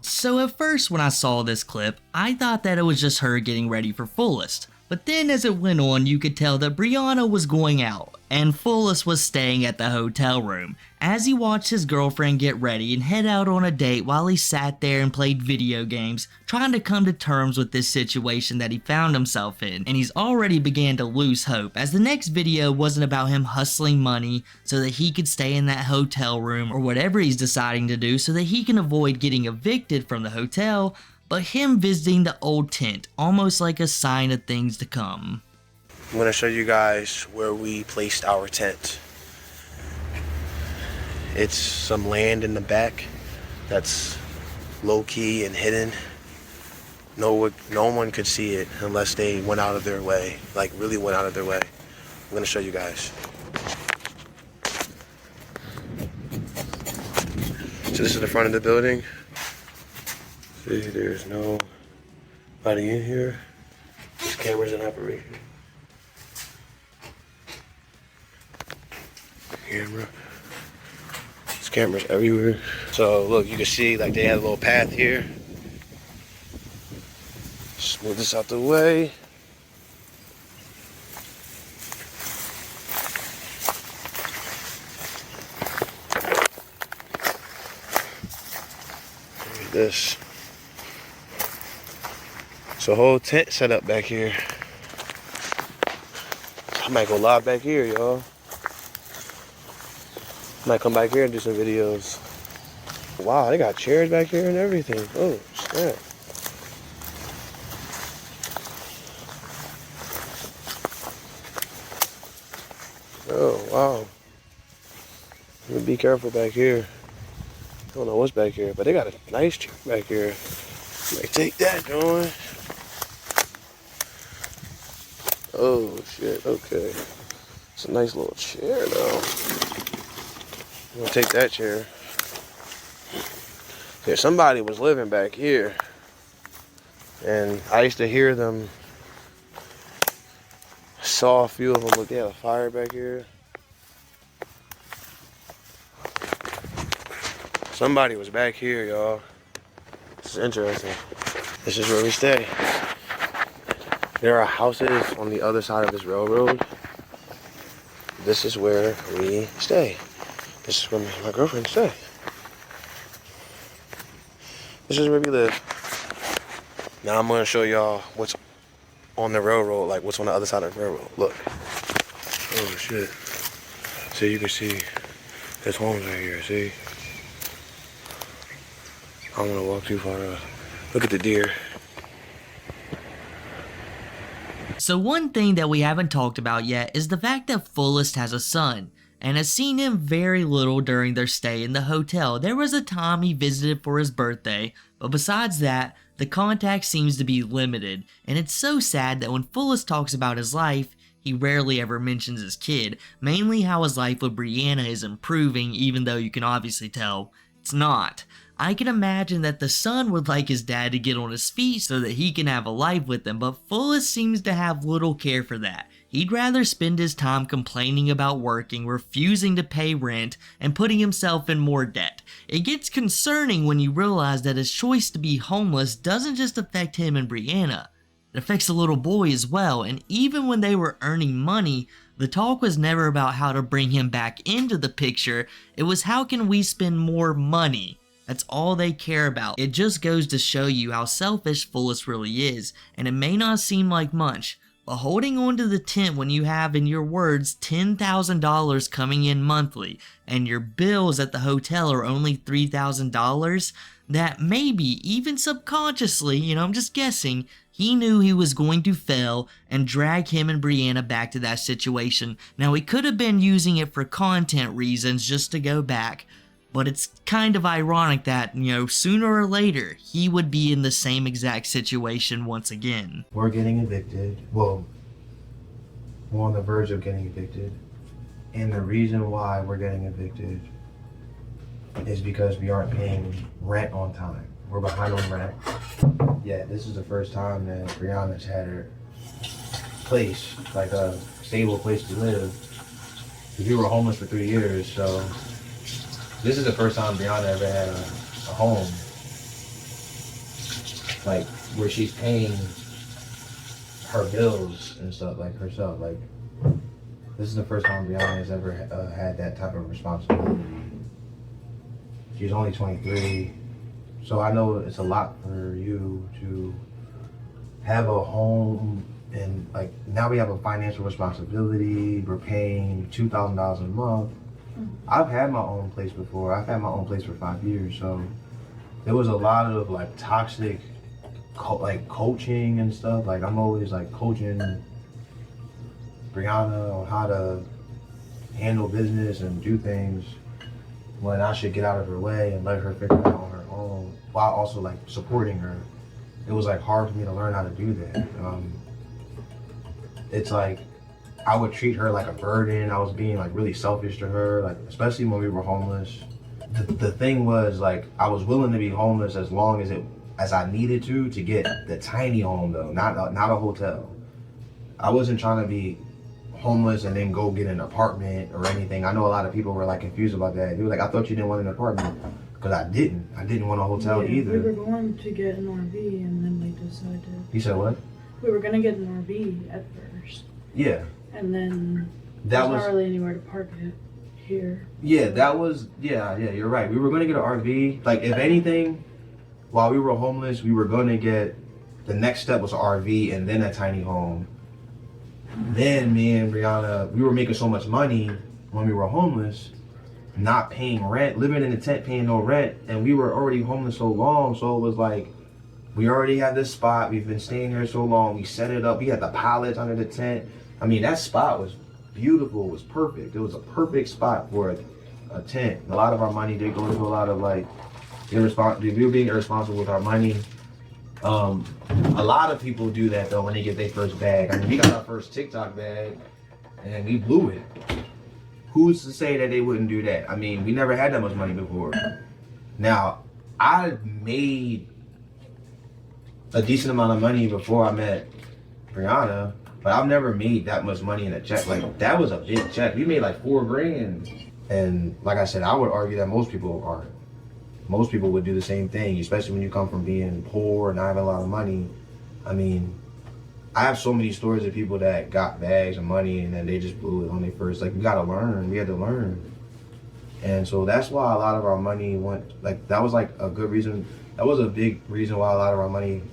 So at first when I saw this clip, I thought that it was just her getting ready for Fullest. But then as it went on, you could tell that Briana was going out, and Fullest was staying at the hotel room, as he watched his girlfriend get ready and head out on a date while he sat there and played video games, trying to come to terms with this situation that he found himself in, and he's already began to lose hope, as the next video wasn't about him hustling money so that he could stay in that hotel room, or whatever he's deciding to do so that he can avoid getting evicted from the hotel, but him visiting the old tent, almost like a sign of things to come. I'm going to show you guys where we placed our tent. It's some land in the back that's low-key and hidden. No one could see it unless they went out of their way, like really went out of their way. I'm going to show you guys. So this is the front of the building. See, there's nobody in here. This camera's in operation. Camera. There's cameras everywhere. So look, you can see like they had a little path here. Just move this out the way. Look at this. So whole tent set up back here. I might go live back here, y'all. Might come back here and do some videos. Wow, they got chairs back here and everything. Oh, snap. Oh, wow. Let me be careful back here. I don't know what's back here, but they got a nice chair back here. Might take that, John. Oh, shit, okay. It's a nice little chair, though. I'm gonna take that chair. Yeah, somebody was living back here. And I used to hear them. Saw a few of them. Look, they had a fire back here. Somebody was back here, y'all. This is interesting. This is where we stay. There are houses on the other side of this railroad. This is where we stay. This is where my girlfriend stay. This is where we live. Now I'm gonna show y'all what's on the railroad, like what's on the other side of the railroad. Look. Oh shit. So you can see there's homes right here, see? I don't wanna walk too far up. Look at the deer. So one thing that we haven't talked about yet is the fact that Fullest has a son, and has seen him very little during their stay in the hotel. There was a time he visited for his birthday, but besides that, the contact seems to be limited, and it's so sad that when Fullest talks about his life, he rarely ever mentions his kid, mainly how his life with Briana is improving, even though you can obviously tell it's not. I can imagine that the son would like his dad to get on his feet so that he can have a life with him, but Fullest seems to have little care for that. He'd rather spend his time complaining about working, refusing to pay rent, and putting himself in more debt. It gets concerning when you realize that his choice to be homeless doesn't just affect him and Briana. It affects the little boy as well, and even when they were earning money, the talk was never about how to bring him back into the picture. It was how can we spend more money. That's all they care about. It just goes to show you how selfish Fullest really is, and it may not seem like much, but holding on to the tent when you have, in your words, $10,000 coming in monthly, and your bills at the hotel are only $3,000, that maybe, even subconsciously, I'm just guessing, he knew he was going to fail and drag him and Briana back to that situation. Now, he could have been using it for content reasons just to go back, but it's kind of ironic that, sooner or later, he would be in the same exact situation once again. We're getting evicted. Well, we're on the verge of getting evicted. And the reason why we're getting evicted is because we aren't paying rent on time. We're behind on rent. Yeah, this is the first time that Briana's had her place, like a stable place to live. We were homeless for 3 years, so this is the first time Briana ever had a home, like where she's paying her bills and stuff, like herself. Like, this is the first time Briana has ever had that type of responsibility. She's only 23, so I know it's a lot for you to have a home, and like now we have a financial responsibility. We're paying $2,000 a month. I've had my own place before. I've had my own place for 5 years, so there was a lot of like toxic like coaching and stuff. Like I'm always like coaching Briana on how to handle business and do things when I should get out of her way and let her figure it out on her own, while also like supporting her. It was like hard for me to learn how to do that. It's like I would treat her like a burden. I was being like really selfish to her, like especially when we were homeless. The thing was like I was willing to be homeless as long as I needed to get the tiny home though, not a hotel. I wasn't trying to be homeless and then go get an apartment or anything. I know a lot of people were like confused about that. They were like, I thought you didn't want an apartment. Because I didn't want a hotel either. We were going to get an RV and then we decided. You said what? We were going to get an RV at first. Yeah. And then there's not really anywhere to park it here. Yeah, you're right. We were going to get an RV. Like, if anything, while we were homeless, we were going to get, the next step was an RV and then a tiny home. Then me and Briana, we were making so much money when we were homeless, not paying rent, living in a tent, paying no rent, and we were already homeless so long, so it was like, we already had this spot, we've been staying here so long, we set it up, we had the pallets under the tent. I mean, that spot was beautiful, it was perfect. It was a perfect spot for a tent. A lot of our money did go to a lot of like, we were being irresponsible with our money. A lot of people do that though when they get their first bag. I mean, we got our first TikTok bag and we blew it. Who's to say that they wouldn't do that? I mean, we never had that much money before. Now, I made a decent amount of money before I met Briana, but I've never made that much money in a check. Like, that was a big check. We made like $4 grand. And like I said, I would argue that most people aren't. Most people would do the same thing, especially when you come from being poor and not having a lot of money. I mean, I have so many stories of people that got bags of money and then they just blew it on their first. Like, we gotta learn, we had to learn. And so that's why a lot of our money went, like, that was like a good reason, that was a big reason why a lot of our money,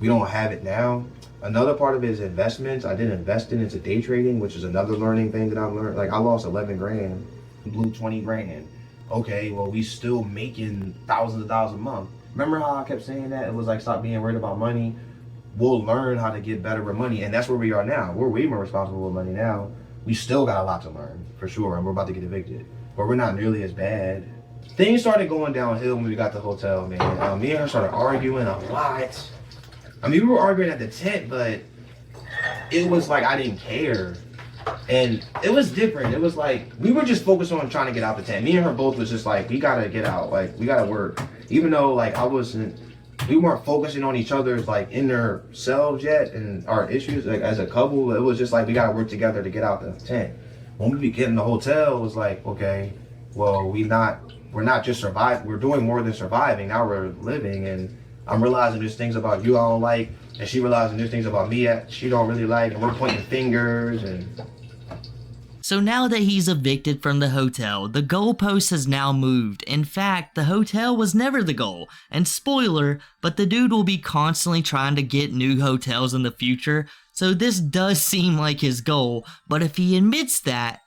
we don't have it now. Another part of it is investments. I did invest into day trading, which is another learning thing that I've learned. Like, I lost 11 grand, blew 20 grand. Okay, well, we still making thousands of dollars a month. Remember how I kept saying that? It was like, stop being worried about money. We'll learn how to get better with money, and that's where we are now. We're way more responsible with money now. We still got a lot to learn, for sure, and we're about to get evicted. But we're not nearly as bad. Things started going downhill when we got to the hotel, man. Me and her started arguing a lot. I mean, we were arguing at the tent, but it was like I didn't care. And it was different. It was like, we were just focused on trying to get out the tent. Me and her both was just like, we gotta get out. Like, we gotta work. Even though, like, we weren't focusing on each other's, like, inner selves yet and our issues, like, as a couple. It was just like, we gotta work together to get out the tent. When we get in the hotel, it was like, okay, well, we're not just surviving. We're doing more than surviving. Now we're living, and I'm realizing there's things about you I don't like, and she realizing there's things about me that she don't really like, and we're pointing fingers. And so now that he's evicted from the hotel, the goalpost has now moved. In fact, the hotel was never the goal. And spoiler, but the dude will be constantly trying to get new hotels in the future, so this does seem like his goal. But if he admits that,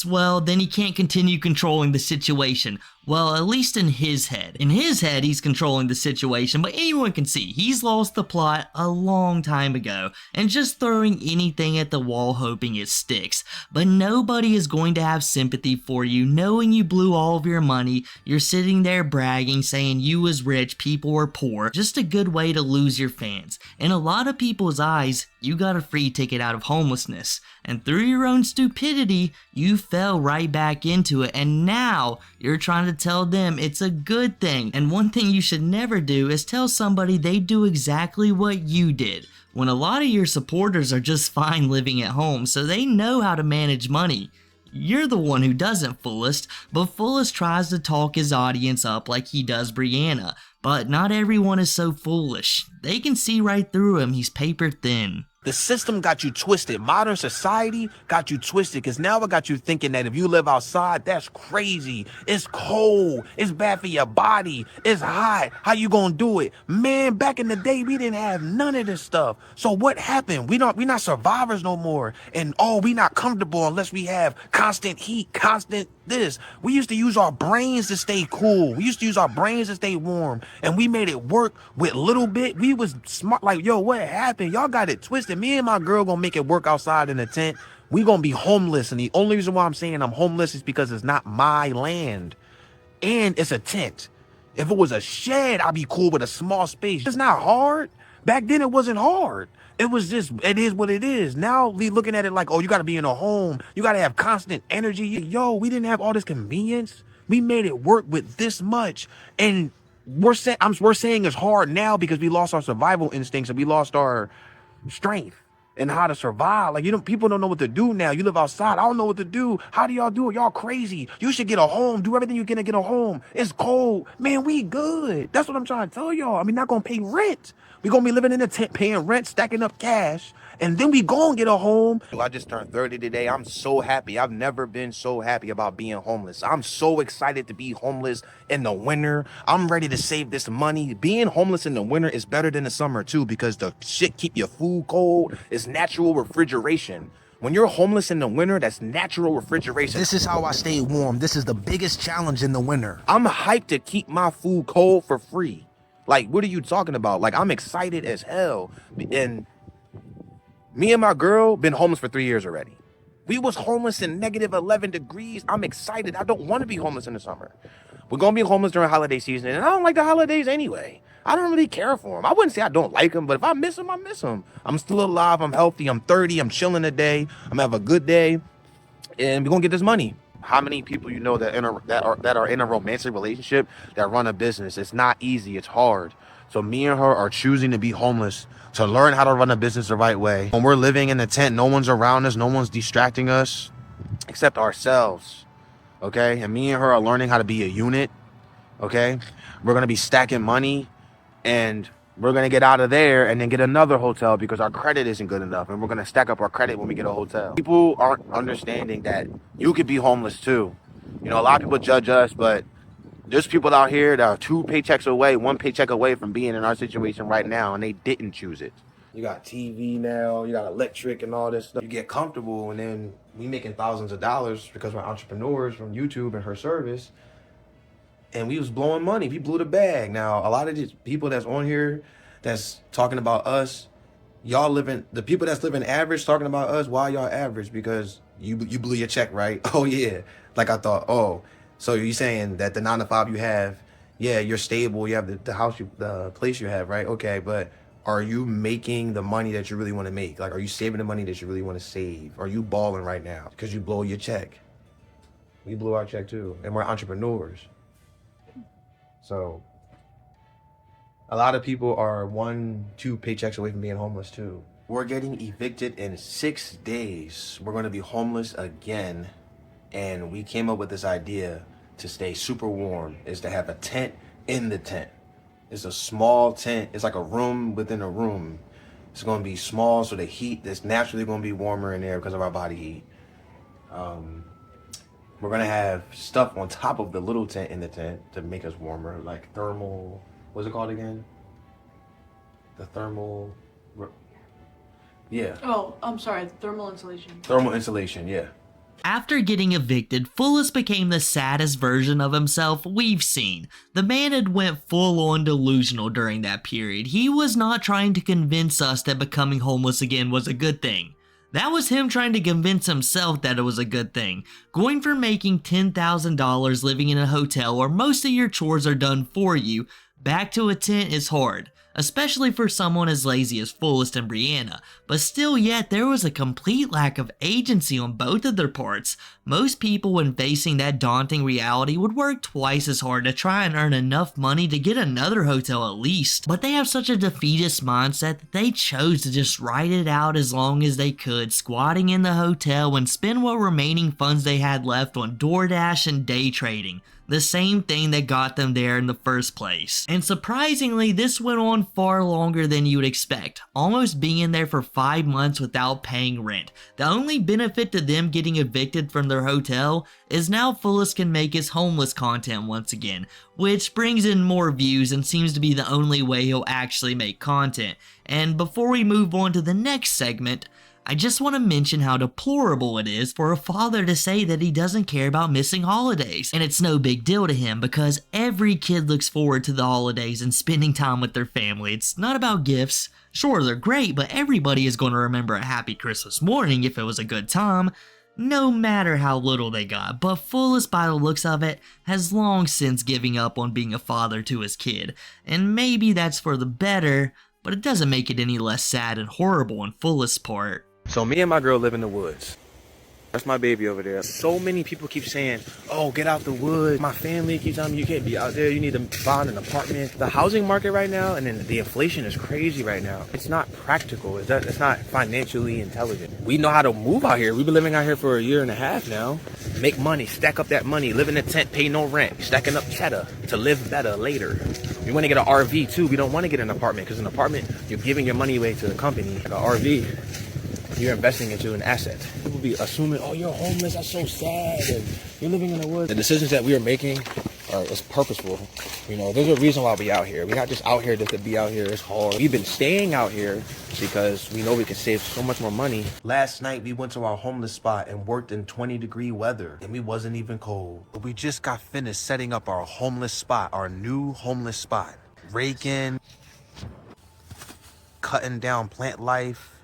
well, then he can't continue controlling the situation. Well, at least in his head. In his head, he's controlling the situation, but anyone can see he's lost the plot a long time ago and just throwing anything at the wall hoping it sticks. But nobody is going to have sympathy for you knowing you blew all of your money. You're sitting there bragging, saying you was rich, people were poor. Just a good way to lose your fans. In a lot of people's eyes, you got a free ticket out of homelessness. And through your own stupidity, you fell right back into it, and now you're trying to tell them it's a good thing. And one thing you should never do is tell somebody they do exactly what you did, when a lot of your supporters are just fine living at home, so they know how to manage money. You're the one who doesn't, Fullest, but Fullest tries to talk his audience up like he does Briana, but not everyone is so foolish. They can see right through him, he's paper thin. The system got you twisted. Modern society got you twisted because now it got you thinking that if you live outside, that's crazy. It's cold. It's bad for your body. It's hot. How you gonna do it? Man, back in the day, we didn't have none of this stuff. So what happened? We not survivors no more. And we not comfortable unless we have constant heat, constant this. We used to use our brains to stay cool. We used to use our brains to stay warm. And we made it work with little bit. We was smart. Like, yo, what happened? Y'all got it twisted. Me and my girl gonna make it work outside in a tent. We gonna be homeless. And the only reason why I'm saying I'm homeless is because it's not my land. And it's a tent. If it was a shed, I'd be cool with a small space. It's not hard. Back then it wasn't hard. It was just, it is what it is. Now we looking at it like, oh, you gotta be in a home. You gotta have constant energy. Yo, we didn't have all this convenience. We made it work with this much. And we're saying it's hard now because we lost our survival instincts and we lost our strength and how to survive. Like, people don't know what to do now. You live outside. I don't know what to do. How do y'all do it? Y'all crazy. You should get a home. Do everything you can to get a home. It's cold. Man, we good. That's what I'm trying to tell y'all. I mean, not gonna pay rent. We gonna be living in a tent, paying rent, stacking up cash, and then we gonna get a home. I just turned 30 today. I'm so happy. I've never been so happy about being homeless. I'm so excited to be homeless in the winter. I'm ready to save this money. Being homeless in the winter is better than the summer too because the shit keep your food cold. It's natural refrigeration. When you're homeless in the winter, that's natural refrigeration. This is how I stay warm. This is the biggest challenge in the winter. I'm hyped to keep my food cold for free. Like, what are you talking about? Like, I'm excited as hell. And me and my girl been homeless for 3 years already. We was homeless in negative 11 degrees. I'm excited. I don't want to be homeless in the summer. We're going to be homeless during holiday season. And I don't like the holidays anyway. I don't really care for them. I wouldn't say I don't like them, but if I miss them, I miss them. I'm still alive. I'm healthy. I'm 30. I'm chilling today. I'm gonna have a good day. And we're going to get this money. How many people you know that are in a romantic relationship that run a business? It's not easy. It's hard. So me and her are choosing to be homeless to learn how to run a business the right way. When we're living in a tent, no one's around us. No one's distracting us except ourselves. Okay? And me and her are learning how to be a unit. Okay? We're going to be stacking money and we're going to get out of there and then get another hotel because our credit isn't good enough. And we're going to stack up our credit when we get a hotel. People aren't understanding that you could be homeless too. You know, a lot of people judge us, but there's people out here that are 2 paychecks away, 1 paycheck away from being in our situation right now, and they didn't choose it. You got TV now, you got electric and all this stuff. You get comfortable, and then we making thousands of dollars because we're entrepreneurs from YouTube and her service. And we was blowing money. We blew the bag. Now, a lot of these people that's on here that's talking about us, the people that's living average talking about us, why y'all average? Because you blew your check, right? Oh, yeah. Like I thought, oh, so you're saying that the 9 to 5 you have, yeah, you're stable. You have the house, the place you have, right? Okay, but are you making the money that you really want to make? Like, are you saving the money that you really want to save? Are you balling right now? Because you blow your check. We blew our check too, and we're entrepreneurs. So a lot of people are 1-2 paychecks away from being homeless too. We're getting evicted in 6 days. We're going to be homeless again. And we came up with this idea to stay super warm is to have a tent in the tent. It's a small tent. It's like a room within a room. It's going to be small, so the heat is naturally going to be warmer in there because of our body heat. We're going to have stuff on top of the little tent in the tent to make us warmer, like thermal, what's it called again? The thermal, yeah. Oh, I'm sorry, thermal insulation. Thermal insulation, yeah. After getting evicted, Fullest became the saddest version of himself we've seen. The man had went full-on delusional during that period. He was not trying to convince us that becoming homeless again was a good thing. That was him trying to convince himself that it was a good thing. Going from making $10,000 living in a hotel where most of your chores are done for you, back to a tent is hard. especially for someone as lazy as Fullest and Briana, but still yet there was a complete lack of agency on both of their parts. Most people when facing that daunting reality would work twice as hard to try and earn enough money to get another hotel at least, but they have such a defeatist mindset that they chose to just ride it out as long as they could, squatting in the hotel and spend what remaining funds they had left on DoorDash and day trading. The same thing that got them there in the first place. And surprisingly, this went on far longer than you would expect, almost being there for 5 months without paying rent. The only benefit to them getting evicted from their hotel is now Fullest can make his homeless content once again, which brings in more views and seems to be the only way he'll actually make content. And before we move on to the next segment, I just want to mention how deplorable it is for a father to say that he doesn't care about missing holidays. And it's no big deal to him because every kid looks forward to the holidays and spending time with their family. It's not about gifts. Sure, they're great, but everybody is going to remember a happy Christmas morning if it was a good time, no matter how little they got. But Fullest, by the looks of it, has long since given up on being a father to his kid. And maybe that's for the better, but it doesn't make it any less sad and horrible on Fullest's part. So me and my girl live in the woods. That's my baby over there. So many people keep saying, oh, get out the woods. My family keeps telling me you can't be out there. You need to find an apartment. The housing market right now and then the inflation is crazy right now. It's not practical. It's not financially intelligent. We know how to move out here. We've been living out here for a year and a half now. Make money, stack up that money, live in a tent, pay no rent, stacking up cheddar to live better later. We want to get an RV too. We don't want to get an apartment because an apartment, you're giving your money away to the company. Like an RV, you're investing into an asset. People be assuming, oh, you're homeless, that's so sad, and you're living in the woods. The decisions that we are making is purposeful. You know, there's a reason why we out here. We're not just out here just to be out here. It's hard. We've been staying out here because we know we can save so much more money. Last night, we went to our homeless spot and worked in 20-degree weather, and we wasn't even cold. But we just got finished setting up our homeless spot, our new homeless spot. Raking, cutting down plant life.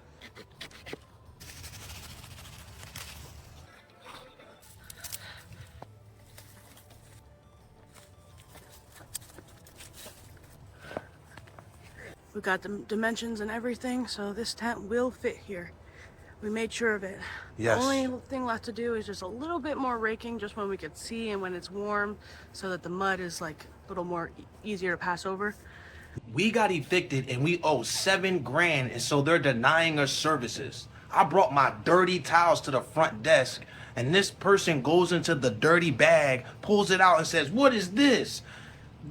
We got the dimensions and everything, so this tent will fit here. We made sure of it. Yes. The only thing left to do is just a little bit more raking, just when we could see and when it's warm, so that the mud is like a little more easier to pass over. We got evicted and we owe $7 grand, and so they're denying us services. I brought my dirty towels to the front desk, and this person goes into the dirty bag, pulls it out and says, "What is this?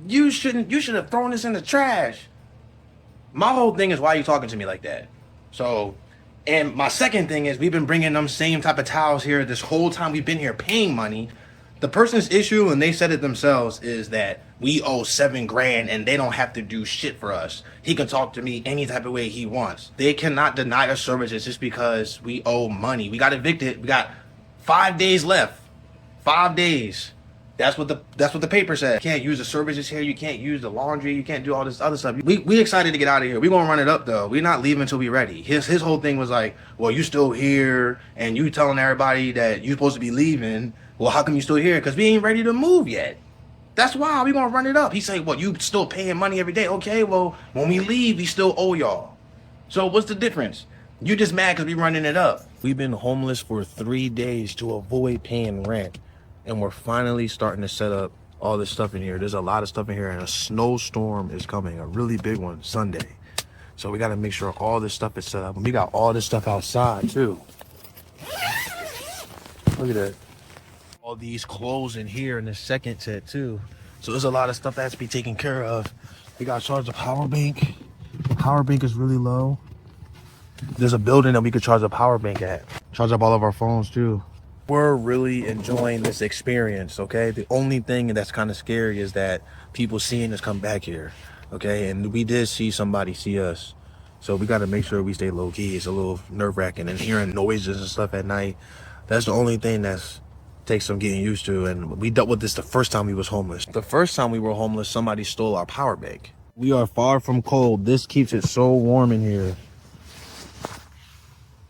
You should have thrown this in the trash." My whole thing is, why are you talking to me like that? So, and my second thing is, we've been bringing them same type of towels here this whole time we've been here paying money. The person's issue, and they said it themselves, is that we owe $7 grand and they don't have to do shit for us. He can talk to me any type of way he wants. They cannot deny us services just because we owe money. We got evicted. We got 5 days left. 5 days. That's what the paper said. You can't use the services here. You can't use the laundry. You can't do all this other stuff. We excited to get out of here. We're gonna run it up though. We're not leaving until we're ready. His whole thing was like, well, you still here and you telling everybody that you're supposed to be leaving. Well, how come you still here? Because we ain't ready to move yet. That's why we gonna run it up. He said, well, you still paying money every day. Okay, well, when we leave, we still owe y'all. So what's the difference? You just mad because we running it up. We've been homeless for 3 days to avoid paying rent. And we're finally starting to set up all this stuff in here. There's a lot of stuff in here, and a snowstorm is coming, a really big one, Sunday. So we got to make sure all this stuff is set up. And we got all this stuff outside, too. Look at that. All these clothes in here in the second set, too. So there's a lot of stuff that has to be taken care of. We got to charge the power bank. The power bank is really low. There's a building that we could charge the power bank at. Charge up all of our phones, too. We're really enjoying this experience, okay? The only thing that's kind of scary is that people seeing us come back here, okay? And we did see somebody see us. So we got to make sure we stay low-key. It's a little nerve-wracking, and hearing noises and stuff at night, that's the only thing that's takes some getting used to. And we dealt with this the first time we was homeless. The first time we were homeless, somebody stole our power bank. We are far from cold. This keeps it so warm in here.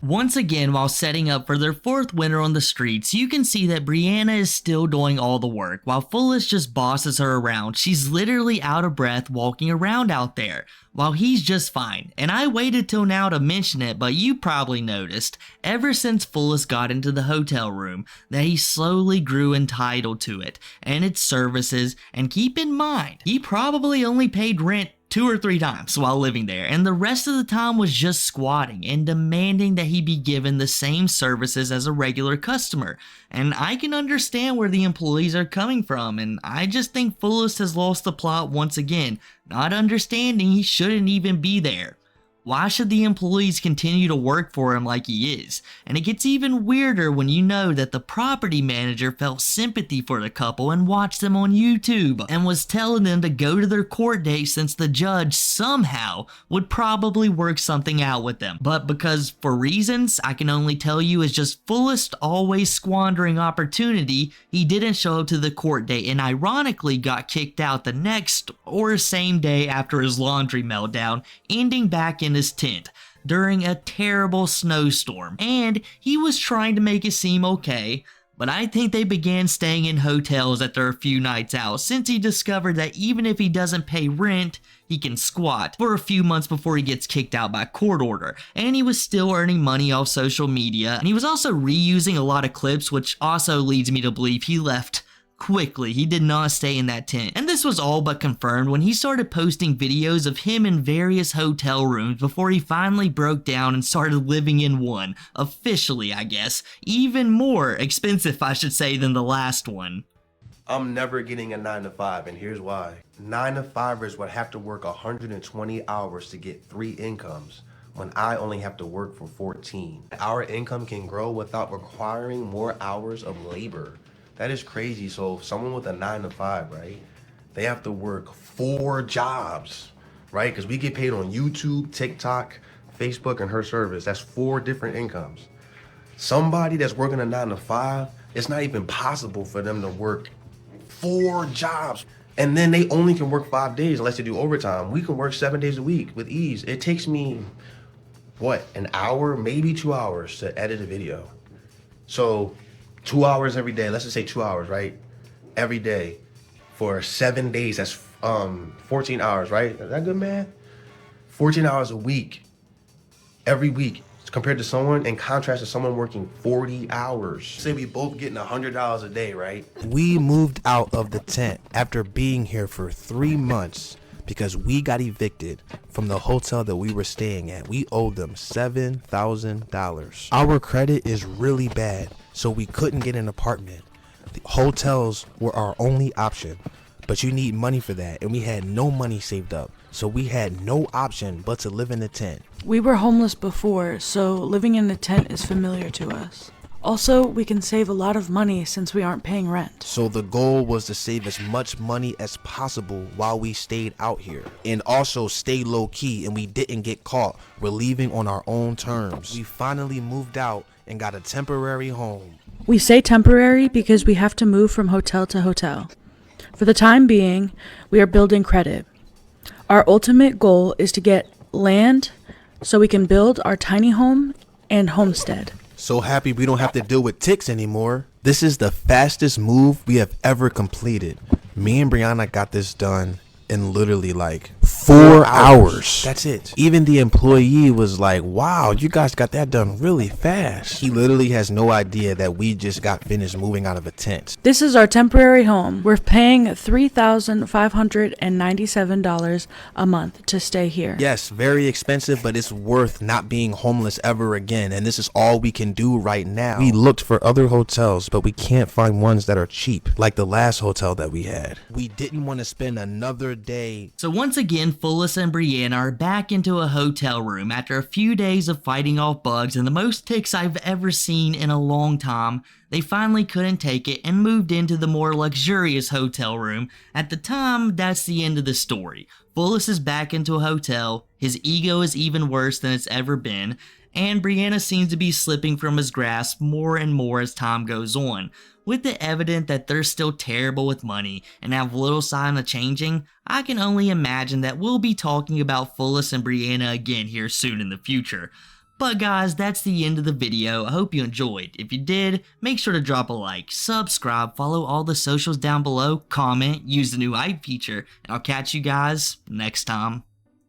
Once again, while setting up for their 4th winter on the streets, you can see that Briana is still doing all the work, while Fullest just bosses her around. She's literally out of breath walking around out there, while he's just fine. And I waited till now to mention it, but you probably noticed, ever since Fullest got into the hotel room, that he slowly grew entitled to it, and its services, and keep in mind, he probably only paid rent 2 or 3 times while living there, and the rest of the time was just squatting and demanding that he be given the same services as a regular customer. And I can understand where the employees are coming from, and I just think Fullest has lost the plot once again, not understanding he shouldn't even be there. Why should the employees continue to work for him like he is? And it gets even weirder when you know that the property manager felt sympathy for the couple and watched them on YouTube and was telling them to go to their court date since the judge somehow would probably work something out with them. But because for reasons I can only tell you is just Fullest always squandering opportunity, he didn't show up to the court date and ironically got kicked out the next or same day after his laundry meltdown, ending back in his tent during a terrible snowstorm, and he was trying to make it seem okay, but I think they began staying in hotels after a few nights out since he discovered that even if he doesn't pay rent, he can squat for a few months before he gets kicked out by court order, and he was still earning money off social media, and he was also reusing a lot of clips, which also leads me to believe he left quickly. He did not stay in that tent. And this was all but confirmed when he started posting videos of him in various hotel rooms before he finally broke down and started living in one. Officially, I guess. Even more expensive, I should say, than the last one. I'm never getting a 9 to 5, and here's why. 9 to 5ers would have to work 120 hours to get 3 incomes, when I only have to work for 14. Our income can grow without requiring more hours of labor. That is crazy. So someone with a 9 to 5, right? They have to work 4 jobs, right? Because we get paid on YouTube, TikTok, Facebook, and her service. That's 4 different incomes. Somebody that's working a 9 to 5, it's not even possible for them to work 4 jobs. And then they only can work 5 days unless they do overtime. We can work 7 days a week with ease. It takes me, what, an hour, maybe 2 hours to edit a video. So 2 hours every day, let's just say 2 hours, right? Every day for 7 days, that's 14 hours, right? Is that good, man? 14 hours a week, every week, compared to someone, in contrast to someone working 40 hours. Say we both getting $100 a day, right? We moved out of the tent after being here for 3 months because we got evicted from the hotel that we were staying at. We owed them $7,000. Our credit is really bad, so we couldn't get an apartment. The hotels were our only option, but you need money for that, and we had no money saved up, so we had no option but to live in the tent. We were homeless before, so living in a tent is familiar to us. Also, we can save a lot of money since we aren't paying rent. So the goal was to save as much money as possible while we stayed out here, and also stay low key and we didn't get caught. We're leaving on our own terms. We finally moved out and got a temporary home. We say temporary because we have to move from hotel to hotel. For the time being, we are building credit. Our ultimate goal is to get land so we can build our tiny home and homestead. So happy we don't have to deal with ticks anymore. This is the fastest move we have ever completed. Me and Briana got this done in literally like 4 hours. That's it. Even the employee was like, wow, you guys got that done really fast. He literally has no idea that we just got finished moving out of a tent. This is our temporary home. We're paying $3,597 a month to stay here. Yes, very expensive, but it's worth not being homeless ever again. And this is all we can do right now. We looked for other hotels, but we can't find ones that are cheap, like the last hotel that we had. We didn't want to spend another day. So once again, Fullness and Briana are back into a hotel room after a few days of fighting off bugs and the most ticks I've ever seen in a long time. They finally couldn't take it and moved into the more luxurious hotel room. At the time, that's the end of the story. Fullness is back into a hotel, his ego is even worse than it's ever been, and Briana seems to be slipping from his grasp more and more as time goes on. With it evident that they're still terrible with money and have little sign of changing, I can only imagine that we'll be talking about Fullness and Briana again here soon in the future. But guys, that's the end of the video. I hope you enjoyed. If you did, make sure to drop a like, subscribe, follow all the socials down below, comment, use the new hype feature, and I'll catch you guys next time.